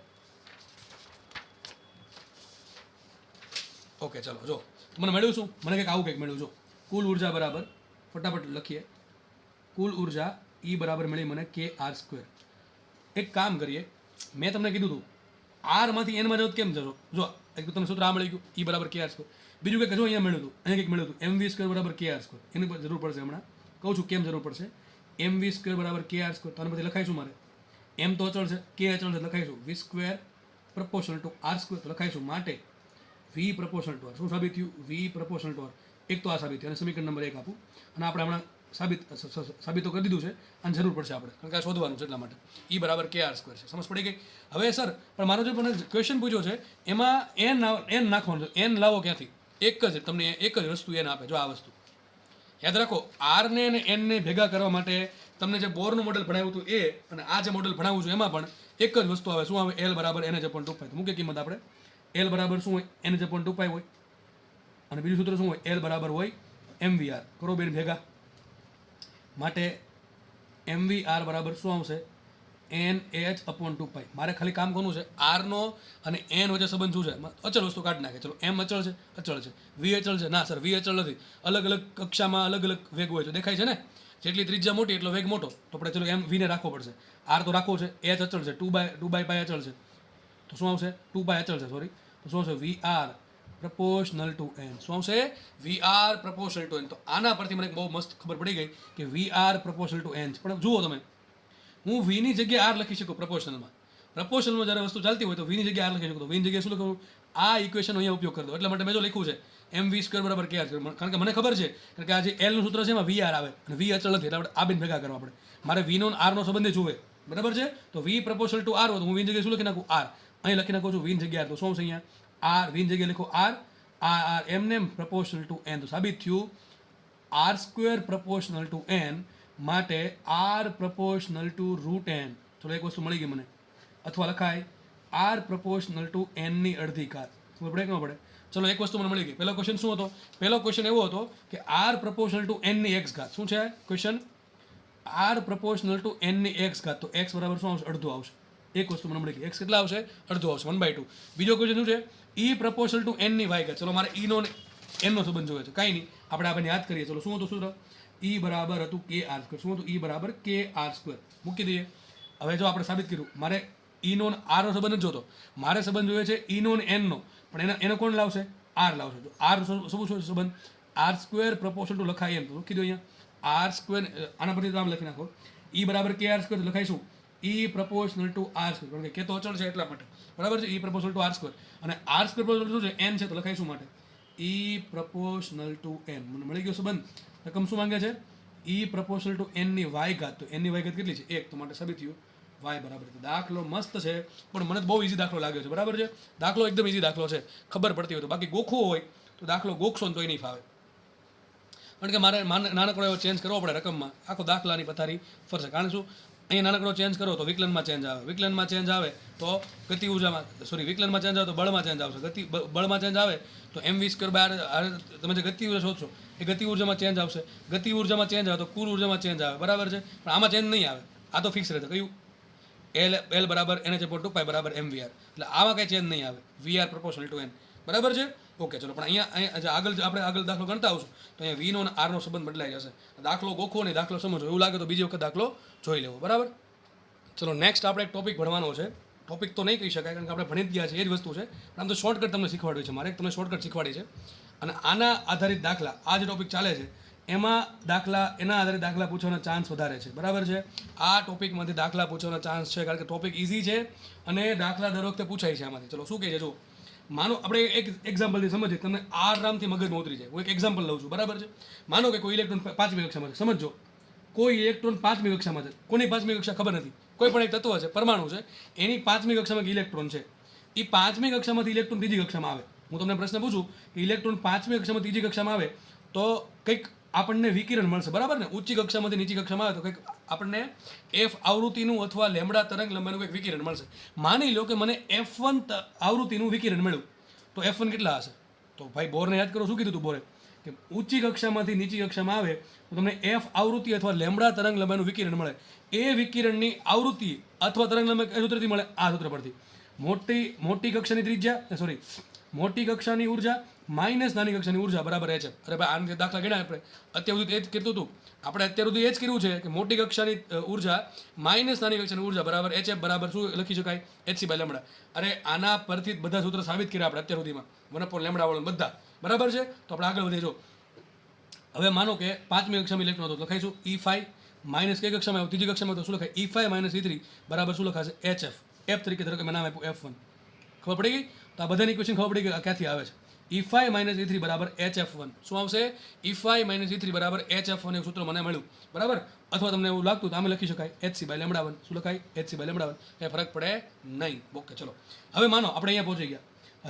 ઓકે, ચલો જો મને મળ્યું શું? મને કંઈક આવું કંઈક મળ્યું. જો કુલ ઉર્જા બરાબર, ફટાફટ લખીએ. કુલ ઉર્જા ઈ બરાબર મળી મને કે આર સ્ક્વેર. એક કામ કરીએ, મેં તમને કીધું હતું આરમાંથી એનમાં જાવ કેમ જશો? જો એક તો તમને સૂત્ર આ મળી ગયું, ઈ બરાબર કે આર સ્ક્વેર. બીજું કંઈક જો અહીંયા મળ્યું હતું, અહીંયા કંઈક મળ્યું હતું એમ વી સ્ક્વેર બરાબર કે આર સ્ક્વેર. એની પર જરૂર પડશે. હમણાં કહું છું કેમ જરૂર પડશે. એમ વી સ્ક્વેર બરાબર કે આર સ્ક્વેર. તો આને પછી લખાઈશું મારે. એમ તો અચળ છે, કે અચળ છે, લખાઈશું v square proportional to r square. તો લખાઈશું માટે વી પ્રપોર્શનલ ટુ આર. શું સાબિત થયું? વી પ્રપોર્શનલ ટુ આર. એક તો આ સાબિત થયું અને સમીકરણ નંબર 1 આપું. અને આપણે હમણાં સાબિત તો કરી દીધું છે અને જરૂર પડશે આપણે, કારણ કે આ શોધવાનું છે એટલા માટે. ઈ બરાબર કે આર સ્ક્વેર છે. સમજ પડી ગઈ? હવે સર પણ મારો જે મને ક્વેશ્ચન પૂછ્યો છે એમાં એન નાખવાનું છે. એન લાવો ક્યાંથી? એક જ તમને એક જ વસ્તુ એન આપે. જો આ વસ્તુ યાદ રાખો, આરને અને એનને ભેગા કરવા માટે તમને જે બોરનું મોડેલ ભણાવ્યું હતું એ અને આ જે મોડેલ ભણાવું છું એમાં પણ એક જ વસ્તુ આવે. શું આવે? એલ બરાબર એન જ અપોન 2π. મુખ્ય કિંમત આપણે એલ બરાબર શું હોય? એન જ અપોન 2π હોય. અને બીજું સૂત્ર શું હોય? એલ બરાબર હોય એમ વી આર. કરો બેન ભેગા. માટે એમ વી આર બરાબર શું આવશે? N h upon 2π. મારે ખાલી કામ કરવું છે આરનો અને એન વચ્ચે સંબંધ શું છે? અચળ વસ્તુ કાઢી નાખે. ચલો એમ અચળ છે, અચળ છે. વી અચળ છે? ના સર, વી અચળ નથી. અલગ અલગ કક્ષામાં અલગ અલગ વેગ હોય છે, દેખાય છે ને. જેટલી ત્રિજ્યા મોટી એટલો વેગ મોટો. તો આપણે ચલો એમ વીને રાખવો પડશે. આર તો રાખવો છે. એચ અચળ છે, 2/π અચળ છે. તો શું આવશે? 2π અચળ છે, સોરી. તો શું આવશે? V R proportional to N. શું આવશે? V R proportional to N. તો આના પરથી મને બહુ મસ્ત ખબર પડી ગઈ કે V R proportional to N. પણ જુઓ તમે, હું વીની જગ્યાએ આર લખી શકું પ્રપોર્શનલમાં. પ્રપોર્શનલમાં જ્યારે વસ્તુ ચાલતી હોય તો વીની જગ્યાએ આર લખી શકું. તો વીની જગ્યાએ શું લખવું? આ ઇક્વેશન અહીંયા ઉપયોગ કરી દો. એટલા માટે મેં જો લખ્યું છે mv² બરાબર kr સ્ક્વેર. કારણ કે મને ખબર છે કારણ કે આ જે એલનું સૂત્ર છે એમાં વી આર આવે અને વી અચળ નથી, એટલે આપણે આ બેન ભેગા કરવા આપણે. મારે વીનો આરનો સંબંધ જુએ, બરાબર છે. તો વી પ્રપોર્શનલ ટુ આર હોય તો હું વીની જગ્યાએ શું લખી નાખું? આર. અહીં લખી નાખું છું વીની જગ્યાએ આર. તો શું આવશે અહીંયા? આર. વીની જગ્યાએ લખો આર. આર એમને પ્રપોર્શનલ ટુ એન. તો સાબિત થયું r² પ્રપોર્શનલ ટુ એન માટે r proportional to root N. ચલો એક વસ્તુ મળી ગઈ મને. અથવા લખાય r પ્રપોર્શનલ ટુ n ની અડધી ઘાત. ખબર પડે કે ન પડે? ચલો એક વસ્તુ મને મળી ગઈ. પહેલો ક્વેશ્ચન શું હતો? પહેલો ક્વેશ્ચન એવો હતો કે r પ્રપોર્શનલ ટુ n ની x ઘાત. શું છે question? r proportional two n ની x ઘાત. તો x બરાબર શું આવશે? અડધું આવશે. એક વસ્તુ મને મળી ગઈ. x કેટલા આવશે? અડધું આવશે, 1/2. બીજો ક્વેશ્ચન શું છે? e પ્રપોર્શનલ ટુ n ની y ઘાત. ચલો મારે e નો n નો સંબંધ જોઈએ છે. કાંઈ નહીં, આપણે આપણે યાદ કરીએ. ચલો શું હતું સૂત્ર? e બરાબર હતું kr². શું હતું? e બરાબર kr². મૂકી દઈએ. હવે જો આપણે સાબિત કર્યું, મારે e નો r નો સંબંધ નથી જોતો, મારે સંબંધ જોઈએ છે e નો n નો. પણ એનો કોણ લાવશે? r લાવશે. તો r શું છે સંબંધ? r² પ્રપોર્શનલ ટુ લખાય એમ. તો લખી દો અહીંયા r². આના પરથી નામ લખી નાખો. e બરાબર kr² લખાઈશું e proportional two r². કારણ કે કે તો અચળ છે એટલા માટે, બરાબર છે. e proportional two r². અને r² પ્રપોર્શનલ શું છે? n છે. તો લખાઈશું માટે e પ્રપોર્શનલ ટુ n. મને મળી ગયો સંબંધ. રકમ શું માંગે છે? e પ્રપોર્શનલ ટુ n ની y ઘાત. તો n ની y ઘાત કેટલી છે? 1. તો માટે સાબિત થયું y બરાબર. દાખલો મસ્ત છે, પણ મને બહુ ઇઝી દાખલો લાગ્યો છે, બરાબર છે. દાખલો એકદમ ઇઝી દાખલો છે, ખબર પડતી હોય તો. બાકી ગોખવો હોય તો દાખલો ગોખશો ને તોય નહીં ફાવે. કારણ કે મારે નાનકડો એવો ચેન્જ કરવો પડે રકમમાં. આખો દાખલાની પથારી ફરશે. કારણ શું? અહીંયા નાનકડો ચેન્જ કરો તો વિકલનમાં ચેન્જ આવે, વિકલનમાં ચેન્જ આવે તો ગતિ ઉર્જામાં, વિકલનમાં ચેન્જ આવે તો બળમાં ચેન્જ આવશે, બળમાં ચેન્જ આવે તો mv². તમે જે ગતિ ઉર્જા શોધશો એ ગતિ ઉર્જામાં ચેન્જ આવશે, ગતિ ઉર્જામાં ચેન્જ આવે તો કુલ ઉર્જામાં ચેન્જ આવે, બરાબર છે. પણ આમાં ચેન્જ નહીં આવે. આ તો ફિક્સ રહેશે. કયું? એલ બરાબર NH/2π બરાબર mvr. એટલે આમાં કંઈ ચેન્જ નહીં આવે. વી આર પ્રપોર્શનલ ટુ n, બરાબર છે. ઓકે, ચલો. પણ અહીંયા આગળ દાખલો ગણતા આવશું તો અહીંયા વીનો અને આરનો સંબંધ બદલાઈ જશે. દાખલો ગોખવો નહીં, દાખલો સમજો. એવું લાગે તો બીજી વખત દાખલો જોઈ લેવો, બરાબર. ચલો નેક્સ્ટ આપણે એક ટોપિક ભણવાનો છે. ટોપિક તો નહીં કહી શકાય કારણ કે આપણે ભણી જ ગયા છે, એ જ વસ્તુ છે. પણ આમ તો શોર્ટકટ તમને શીખવાડ્યું છે. મારે તમને શોર્ટકટ શીખવાડી છે. અને આના આધારિત દાખલા, આ જે ટોપિક ચાલે છે એમાં એના આધારે દાખલા પૂછવાનો ચાન્સ વધારે છે, બરાબર છે. આ ટોપિકમાંથી દાખલા પૂછવાનો ચાન્સ છે કારણ કે ટોપિક ઇઝી છે અને દાખલા દર વખતે પૂછાય છે આમાંથી. ચલો શું કહે છે જો, માનો આપણે એક એક્ઝામ્પલથી સમજીએ, તમને આરામથી મગજમાં ઉતરી જાય. હું એક એક્ઝામ્પલ લઉં છું, બરાબર છે. માનો કે કોઈ ઇલેક્ટ્રોન 5મી કક્ષામાં છે. સમજો, કોઈ ઇલેક્ટ્રોન 5મી કક્ષામાં છે. કોની 5મી કક્ષા ખબર નથી. કોઈ પણ એક તત્વ છે, પરમાણુ છે, એની 5મી કક્ષામાં ઇલેક્ટ્રોન છે. એ 5મી કક્ષામાંથી ઇલેક્ટ્રોન 3જી કક્ષામાં આવે. હું તમને પ્રશ્ન પૂછું કે ઇલેક્ટ્રોન 5મી કક્ષામાં 3જી કક્ષામાં આવે તો કંઈક આપણને વિકિરણ મળશે, બરાબર ને. ઊંચી કક્ષામાંથી નીચી કક્ષામાં આવે તો કંઈક આપણને f આવૃત્તિનું અથવા લેમ્બડા તરંગ લંબાઈનું કંઈક વિકિરણ મળશે. માની લો કે મને f1 આવૃત્તિનું વિકિરણ મળ્યું તો f1 કેટલા હશે? તો ભાઈ બોરને યાદ કરો. શું કીધું હતું બોરે? કે ઊંચી કક્ષામાંથી નીચી કક્ષામાં આવે તો તમને f આવૃત્તિ અથવા લેમ્બડા તરંગ લંબાઈનું વિકિરણ મળે. એ વિકિરણની આવૃત્તિ અથવા તરંગ લંબાઈ કઈ સૂત્રથી મળે? આ સૂત્ર પરથી. મોટી કક્ષાની ત્રિજ્યા, મોટી કક્ષાની ઉર્જા માઇનસ નાની કક્ષાની ઉર્જા બરાબર h. અરે ભાઈ આને દાખલા ગણ્યા આપણે અત્યાર સુધી એ જ કીધું હતું. આપણે અત્યાર સુધી એ જ કર્યું છે કે મોટી કક્ષાની ઉર્જા માઇનસ નાની કક્ષાની ઉર્જા બરાબર hf બરાબર શું લખી શકાય? hc/λ. અરે આના પરથી જ બધા સૂત્ર સાબિત કર્યા આપણે અત્યાર સુધીમાં, 1/λ વાળો બધા, બરાબર છે. તો આપણે આગળ વધીએ. જો હવે માનો કે 5મી કક્ષામાં ઇલેક્ટ્રોન હતો, લખાઈશું e5 માઇનસ કઈ કક્ષામાં આવ્યું? 3જી કક્ષામાં. તો શું લખાય? e5 - e3 બરાબર શું લખાશે? hf. f તરીકે ધારો કે મેં નામ આપ્યું f1. ખબર પડી ગઈ? તો આ બધાની ઇક્વેશન ખબર પડી ગઈ ક્યાંથી આવે છે. e5 - e3 બરાબર hf1. શું આવશે? e5 - e3 બરાબર hf1 એક સૂત્ર મને મળ્યું, બરાબર. અથવા તમને એવું લાગતું તો આમે લખી શકાય hc/λ1. શું લખાય? hc/λ1. એ ફરક પડે નહીં. ઓકે, ચલો. હવે માનો આપણે અહીંયા પહોંચી ગયા.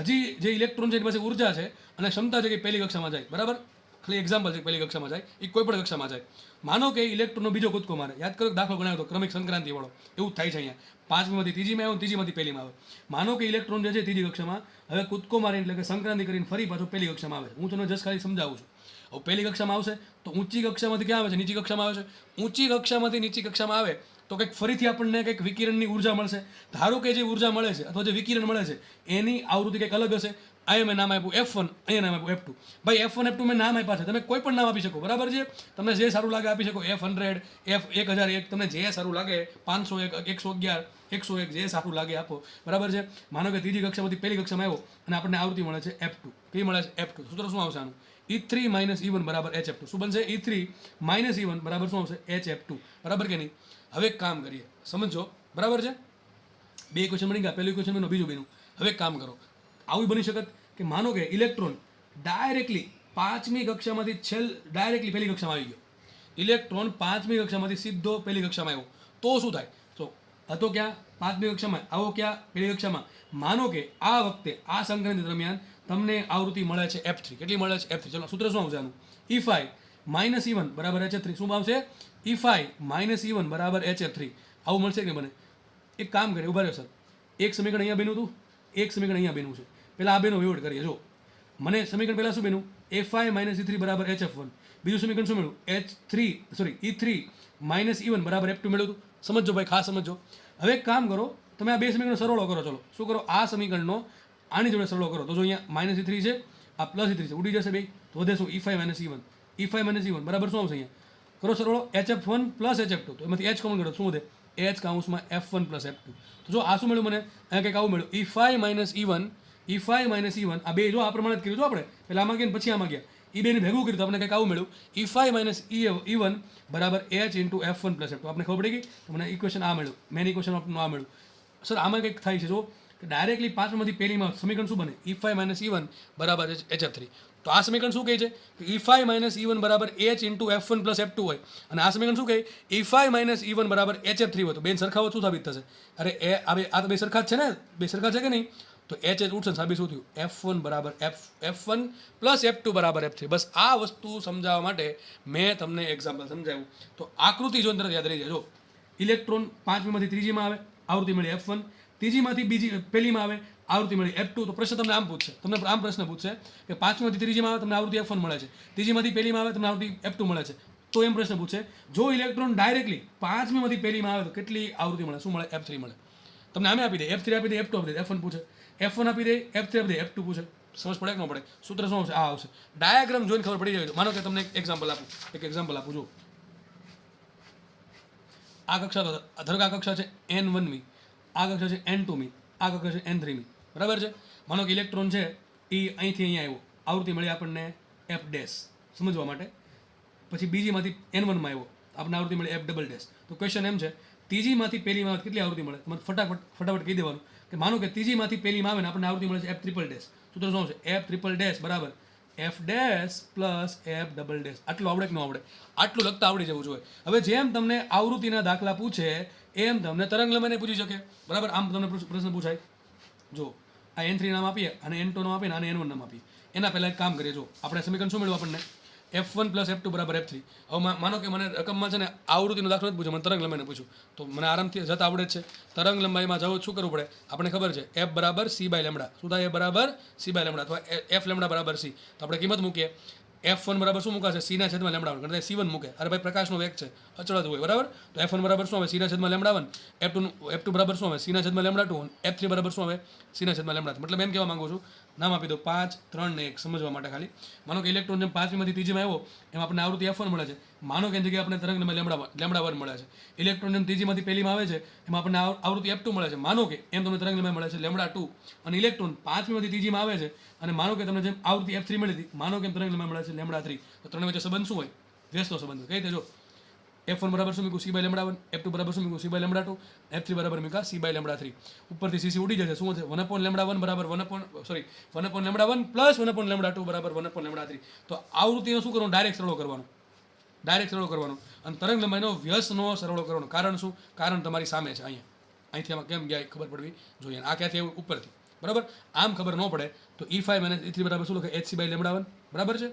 હજી જે ઇલેક્ટ્રોન છે એની પાસે ઉર્જા છે અને ક્ષમતા છે કે પહેલી કક્ષામાં જાય, બરાબર. ખાલી એક્ઝામ્પલ છે, પહેલી કક્ષામાં જાય, એ કોઈ પણ કક્ષામાં જાય. માનો કે ઇલેક્ટ્રોનનો બીજો કૂદકો મારે. યાદ કરો દાખલો ગણાવ્યો તો ક્રમિક સંક્રાંતિ વાળો. એવું થાય છે અહીંયા. 5મીમાંથી 3જીમાં આવ્યો, 3જીમાંથી પહેલીમાં આવે. માનો કે ઇલેક્ટ્રોન જે છે 3જી કક્ષામાં હવે કૂદકો મારીને એટલે કે સંક્રાંતિ કરીને ફરી પાછો પહેલી કક્ષામાં આવે. હું તમને જસ્ટ ખાલી સમજાવું છું. હવે પહેલી કક્ષામાં આવશે તો ઊંચી કક્ષામાંથી ક્યાં આવે છે? નીચી કક્ષામાં આવે છે. ઊંચી કક્ષામાંથી નીચી કક્ષામાં આવે તો કંઈક ફરીથી આપણને કંઈક વિકિરણની ઉર્જા મળશે. ધારો કે જે ઉર્જા મળે છે અથવા જે વિકિરણ મળે છે એની આવૃત્તિ કંઈક અલગ હશે અહીંયા મેં નામ આપ્યું F1, અહીંયા નામ આપ્યું F2. ભાઈ F1 F2 મેં નામ આપ્યા છે, તમે કોઈ પણ નામ આપી શકો, બરાબર છે. તમને જે સારું લાગે આપી શકો. F100, F1001, તમને જે સારું લાગે, 501, 111, 101, જે સારું લાગે આપો, બરાબર છે. માનો કે ત્રીજી કક્ષામાંથી પહેલી કક્ષામાં આવ્યો અને આપણને આવૃત્તિ મળે છે F2. કઈ મળે છે? F2. સૂત્ર શું આવશે આનું? E3 - E1 બરાબર HF2. શું બનશે? E3 - E1 બરાબર શું આવશે? HF2. બરાબર કે નહીં? હવે એક કામ કરીએ, સમજો, બરાબર છે. બે ક્વેશ્ચન બની ગયા, પહેલું ક્વેશ્ચન બન્યું, બીજું બન્યું. હવે કામ કરો, આવું બની શકત કે માનો કે ઇલેક્ટ્રોન ડાયરેક્ટલી પાંચમી કક્ષામાંથી ડાયરેક્ટલી પહેલી કક્ષામાં આવી ગયો. ઇલેક્ટ્રોન પાંચમી કક્ષામાંથી સીધો પહેલી કક્ષામાં આવ્યો, તો શું થાય? તો હતો ક્યાં? પાંચમી કક્ષામાં. આવો ક્યાં? પહેલી કક્ષામાં. માનો કે આ વખતે આ સંક્રાંતિ દરમિયાન તમને આવૃત્તિ મળે છે F3. કેટલી મળે છે? F3. ચલો સૂત્ર શું આવશે આનું? E5 - E1 બરાબર HF3. શું આવશે? E5 - E1 બરાબર HF3. આવું મળશે કે બને? એક કામ કરીએ, ઉભા રહ્યો સર. એક સમીકરણ અહીંયા બન્યું હતું, એક સમીકરણ અહીંયા બન્યું છે. પહેલાં આ બેનો વિવડ કરીએ. જો મને સમીકરણ પહેલાં શું બન્યું? A5 - E3 બરાબર HF1. બીજું સમીકરણ શું મળ્યું? E3 - E1 બરાબર F2 મળ્યું હતું. સમજો ભાઈ, ખાસ સમજો. હવે એક કામ કરો, તમે આ બે સમીકરણો સરળો કરો. ચલો શું કરો? આ સમીકરણનો આની જોડે સરળો કરો. તો જો અહીંયા -E3 છે, આ +E3 છે, ઉડી જશે બે. તો વધે શું? E5 - E1. E5 - E1 બરાબર શું આવશે? અહીંયા કરો સરળો. HF1 + HF2. તો એમાંથી H કોમન કરો, શું વધે? H કાઉન્સમાં F1 + F2. તો જો આ શું મળ્યું મને? અહીંયા કંઈક આવું મળ્યું. E5 - E1 આ બે જો આ પ્રમાણે જ કર્યું. જો આપણે પહેલાં આમાં ગયા પછી આમાં ગયા, એ બેને ભેગું કર્યું તો આપણે કંઈક આવું મળ્યું. E5 - E1 બરાબર H × F1 + F2. આપણે ખબર પડી ગઈ. મને ઇક્વેશન આ મળ્યું, મેન ઇક્વેશન આપણને આ મળ્યું. સર આમાં કંઈક થાય છે જો કે ડાયરેક્ટલી પાંચમાંથી પહેલીમાં સમીકરણ શું બને? E5 - E1 બરાબર HF3. તો આ સમીકરણ શું કહે છે કે E5 - E1 બરાબર H × F1 + F2 હોય, અને આ સમીકરણ શું કહે? E5 - E1 બરાબર HF3 હોય. તો બેન સરખાવો શું સાબિત થશે? અરે આ તો બે સરખા જ છે ને, બે સરખા છે કે નહીં? તો H ઉઠશે, સાબિત શું થયું? F1 બરાબર F1 + F2 બરાબર F3. બસ આ વસ્તુ સમજાવવા માટે મેં તમને એક્ઝામ્પલ સમજાવ્યું. તો આકૃતિ જો તરત યાદ રહી જાય. જો ઇલેક્ટ્રોન પાંચમીમાંથી ત્રીજીમાં આવે, આવૃત્તિ મળી F1. ત્રીજીમાંથી પહેલીમાં આવે, આવૃત્તિ મળી F2. તો પ્રશ્ન તમને આમ પૂછશે, તમને આમ પ્રશ્ન પૂછશે કે પાંચમીમાંથી ત્રીજીમાં આવે તમને આવૃત્તિ F1 મળે છે, ત્રીજીમાંથી પહેલીમાં આવે તમને આવૃત્તિ F2 મળે છે. તો એમ પ્રશ્ન પૂછશે, જો ઇલેક્ટ્રોન ડાયરેક્ટલી પાંચમીમાંથી પહેલીમાં આવે તો કેટલી આવૃત્તિ મળે? શું મળે? F3 મળે. તમને આમે આપી દે, F3 આપી દે, F2 આપી દે, F1 પૂછે, F1 આપી દે, F3 આપી દે, F2 પૂછે. સમજ પડે કે ન પડે? સૂત્ર શું આવશે? આ આવશે. ડાયાગ્રામ જોઈને ખબર પડી જાય. માનો કે તમને એક એક્ઝામ્પલ આપું. જો આ કક્ષા તો ધારો કે આ કક્ષા છે N1મી, આ કક્ષા છે N2મી, આ કક્ષા છે N3મી, બરાબર છે. માનો કે ઇલેક્ટ્રોન છે એ અહીંથી અહીંયા આવ્યો, આવૃત્તિ મળી આપણને F', સમજવા માટે. પછી બીજીમાંથી N1માં આવ્યો, આપણને આવૃત્તિ મળી F'. તો ક્વેશ્ચન એમ છે, ત્રીજીમાંથી પહેલીમાં કેટલી આવૃત્તિ મળે? તમારે ફટાફટ કહી દેવાનું કે માનો કે ત્રીજીમાંથી પહેલીમાં આવે ને આપણને આવૃત્તિ મળે છે F'. સૂત્ર શું આવશે? F'' બરાબર F' + F'. આટલું આવડે કે ન આવડે? આટલું લખતા આવડી જવું જોઈએ. હવે જેમ તમને આવૃત્તિના દાખલા પૂછે એમ તમને તરંગ લંબાઈને પૂછી શકે, બરાબર. આમ તમને પ્રશ્ન પૂછાય. જો આ N3 નામ આપીએ અને N2 નામ આપીએ અને N1 નામ આપીએ. એના પહેલાં એક કામ કરીએ. જો આપણે સમીકરણ શું મળ્યું આપણને? F1 + F2 બરાબર F3. હવે માનો કે મને રકમમાં છે ને આવૃત્તિનો દાખલો જ પૂછ્યો, મને તરંગ લંબાઈને પૂછ્યું, તો મને આરામથી જતા આવડે જ છે. તરંગ લંબાઈમાં જવું શું કરવું પડે? આપણે ખબર છે F બરાબર C/λ. શું થાય? F બરાબર C/λ અથવા F λ બરાબર C. તો આપણે કિંમત મૂકીએ. F1 બરાબર શું મૂકાશે? C/λ. ગણતરી C1 મૂકે. અરે ભાઈ પ્રકાશનો વેગ છે, અચળ જ હોય, બરાબર. તો F1 બરાબર શું આવે? C/λ1. F2 બરાબર શું આવે? C/λ2. F3 બરાબર શું આવે? C/λ3. મતલબ એમ કહેવા માંગુ છું, નામ આપી દો 5, 3 ને 1 સમજવા માટે ખાલી. માનો કે ઇલેક્ટ્રોન જેમ પાંચમીમાંથી ત્રીજીમાં આવ્યો એમ આપણને આવૃત્તિ F1 મળે છે. માનો કે એની જગ્યાએ આપણે તરંગ λ1 મળે છે. ઇલેક્ટ્રોન જેમ ત્રીજીમાંથી પહેલીમાં આવે છે એમાં આપણને આવૃત્તિ F2 મળે છે. માનો કે એમ તમને તરંગ લંબાઈ મળે છે λ2. અને ઇલેક્ટ્રોન પાંચમીમાંથી ત્રીજીમાં આવે છે અને માનો કે તમને જેમ આવૃત્તિ F3 મળી હતી, માનો કે તરંગ લંબાઈ મળે છે λ3. તો ત્રણ વચ્ચે સંબંધ શું હોય? વ્યસ્તનો સંબંધ. કઈ રીતે? જો F1 બરાબર શું મૂક્યું? C/λ1. F2 બરાબર શું મૂક્યું? C/λ2. F3 બરાબર મૂક્યા C/λ3. ઉપરથી CC ઉડી જશે. શું છે? 1/λ1 બરાબર 1/λ1 + 1/λ2 બરાબર 1/λ3. તો આવૃત્તિનો શું કરવાનું? ડાયરેક્ટ સરળો કરવાનો. અને તરંગ લંબાઈનો વ્યસ્તનો સરળો કરવાનો. કારણ શું? કારણ તમારી સામે છે. અહીંથી આમાં કેમ ગયા ખબર પડવી જોઈએ. આ ક્યાંથી આવ્યું? ઉપરથી, બરાબર. આમ ખબર ન પડે તો E5 - E3 બરાબર શું લખાય? HC/λ1, બરાબર છે.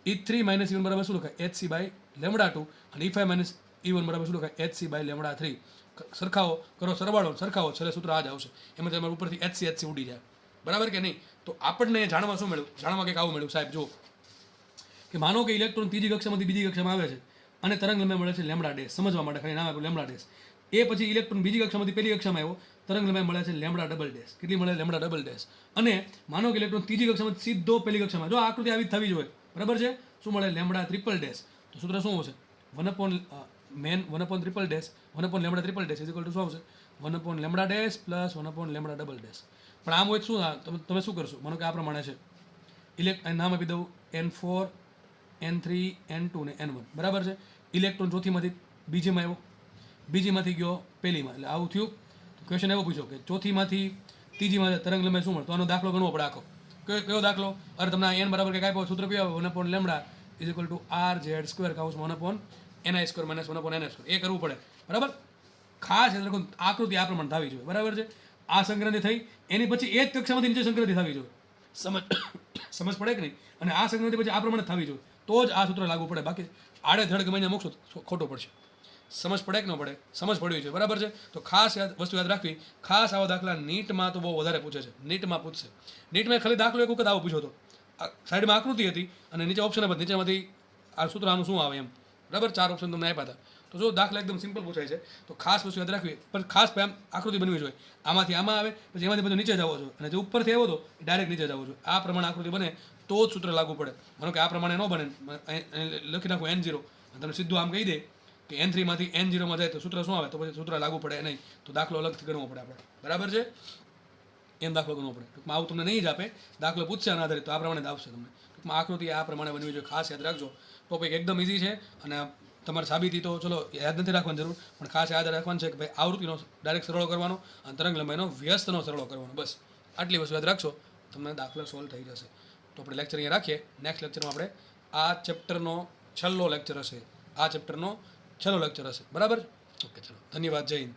E3 - E1 બરાબર શું લખાય? HC/λ2. અને E5 - E1 બરાબર શું લખાય? HC/λ3. સરખાવો કરો, સરવાળો સરખાવો, છેલ્લે સૂત્ર આ જ આવશે. એમાં તમારે ઉપરથી HC ઉડી જાય, બરાબર કે નહીં? તો આપણને જાણવા શું મળ્યું? જાણવા કંઈક આવું મળ્યું સાહેબ. જો કે માનો કે ઇલેક્ટ્રોન ત્રીજી કક્ષામાંથી બીજી કક્ષામાં આવે છે અને તરંગ લંબાઈ મળે છે λ'. સમજવા માટે ખાલી નામ આપ્યું λ'. એ પછી ઇલેક્ટ્રોન બીજી કક્ષામાંથી પહેલી કક્ષામાં આવ્યો, તરંગલંબાઈ મળે છે લેમડા ડબલ ડેશ. કેટલી મળે? Lambda double dash. અને માનો કે ઇલેક્ટ્રોન ત્રીજી કક્ષામાં સીધો પહેલી કક્ષામાં, જો આ આકૃતિ આવી જ થવી જોઈએ, બરાબર છે, શું મળે? Lambda triple dash. તો સૂત્ર શું આવશે? 1 triple dash 1 lambda triple dash is equal two શું આવશે? 1 lambda dash plus 1 lambda double dash. પણ આમ હોય શું તમે શું કરશો? માનો કે આ પ્રમાણે છે, નામ આપી દઉં N4 N3 N2 ને N1, બરાબર છે. ઇલેક્ટ્રોન ચોથીમાંથી બીજીમાં આવ્યો, બીજીમાંથી ગયો પહેલીમાં, એટલે આવું થયું. ક્વેશ્ચન એવો પૂછ્યો કે ચોથીમાંથી ત્રીજીમાં તરંગ લંબાઈ શું મળે? તો આનો દાખલો ગણવો પડે આખો. કયો દાખલો? અરે તમને n બરાબર કંઈક આપ્યો, સૂત્ર પી આવ્યો 1 lambda is equal two RZ² કાઉન્સમાં 1/ni² - 1/ni², એ કરવું પડે, બરાબર. ખાસ યાદ રાખો, આકૃતિ આ પ્રમાણે થવી જોઈએ, બરાબર છે. આ સંક્રાંતિ થઈ, એની પછી એ જ કક્ષામાંથી નીચે સંક્રાંતિ થવી જોઈએ. સમજ પડે કે નહીં? અને આ સંક્રાંતિ પછી આ પ્રમાણે થવી જોઈએ, તો જ આ સૂત્ર લાગુ પડે. બાકી આડેધડ ગમે ત્યાં મૂકશો ખોટો પડશે. સમજ પડે કે ન પડે? સમજ પડવી છે, બરાબર છે. તો ખાસ વસ્તુ યાદ રાખવી. ખાસ આવા દાખલા નીટમાં તો બહુ વધારે પૂછે છે. નીટમાં પૂછશે. નીટમાં ખાલી દાખલો એક વખત આવો પૂછ્યો હતો. સાઈડમાં આકૃતિ હતી અને નીચે ઓપ્શન હતા, નીચેમાંથી આ સૂત્ર આનું શું આવે એમ, બરાબર. 4 ઓપ્શન તમને આપ્યા હતા. તો જો દાખલા એકદમ સિમ્પલ પૂછાય છે, તો ખાસ વસ્તુ યાદ રાખવી. પણ ખાસ આકૃતિ બનવી જોઈએ. આમાંથી આમાં આવે, પછી એમાંથી બધું નીચે જવો જોઈએ, અને જે ઉપરથી આવ્યો હતો એ ડાયરેક્ટ નીચે જવો જોઈએ. આ પ્રમાણે આકૃતિ બને તો જ સૂત્ર લાગુ પડે. માનો કે આ પ્રમાણે ન બને, લખી નાખો N0, અને તમને સીધું આમ કહી દે કે N3 માંથી N0 માં જાય તો સૂત્ર શું આવે? તો પછી સૂત્ર લાગુ પડે નહીં, તો દાખલો અલગથી ગણવો પડે આપણે, બરાબર છે. એમ દાખલો ગણવો પડે. ટૂંકમાં આવું તમને નહીં જ આપે, દાખલો પૂછશે આના આધારિત, તો આ પ્રમાણે જ આવશે તમને. ટૂંકમાં આકૃતિ આ પ્રમાણે બનવી જોઈએ. ખાસ યાદ રાખજો. ટોપિક એકદમ ઇઝી છે, અને તમારે સાબિતી તો ચલો યાદ નથી રાખવાની જરૂર, પણ ખાસ યાદ રાખવાનું છે કે ભાઈ આવૃત્તિનો ડાયરેક્ટ સરળો કરવાનો અને તરંગ લંબાઈનો વ્યસ્તનો સરળો કરવાનો, બસ આટલી વસ્તુ યાદ રાખશો, તમને દાખલો સોલ્વ થઈ જશે. તો આપણે લેક્ચર અહીંયા રાખીએ. નેક્સ્ટ લેક્ચરમાં આપણે આ ચેપ્ટરનો છેલ્લો લેક્ચર હશે, બરાબર. ઓકે, ચલો, ધન્યવાદ, જય હિન્દ.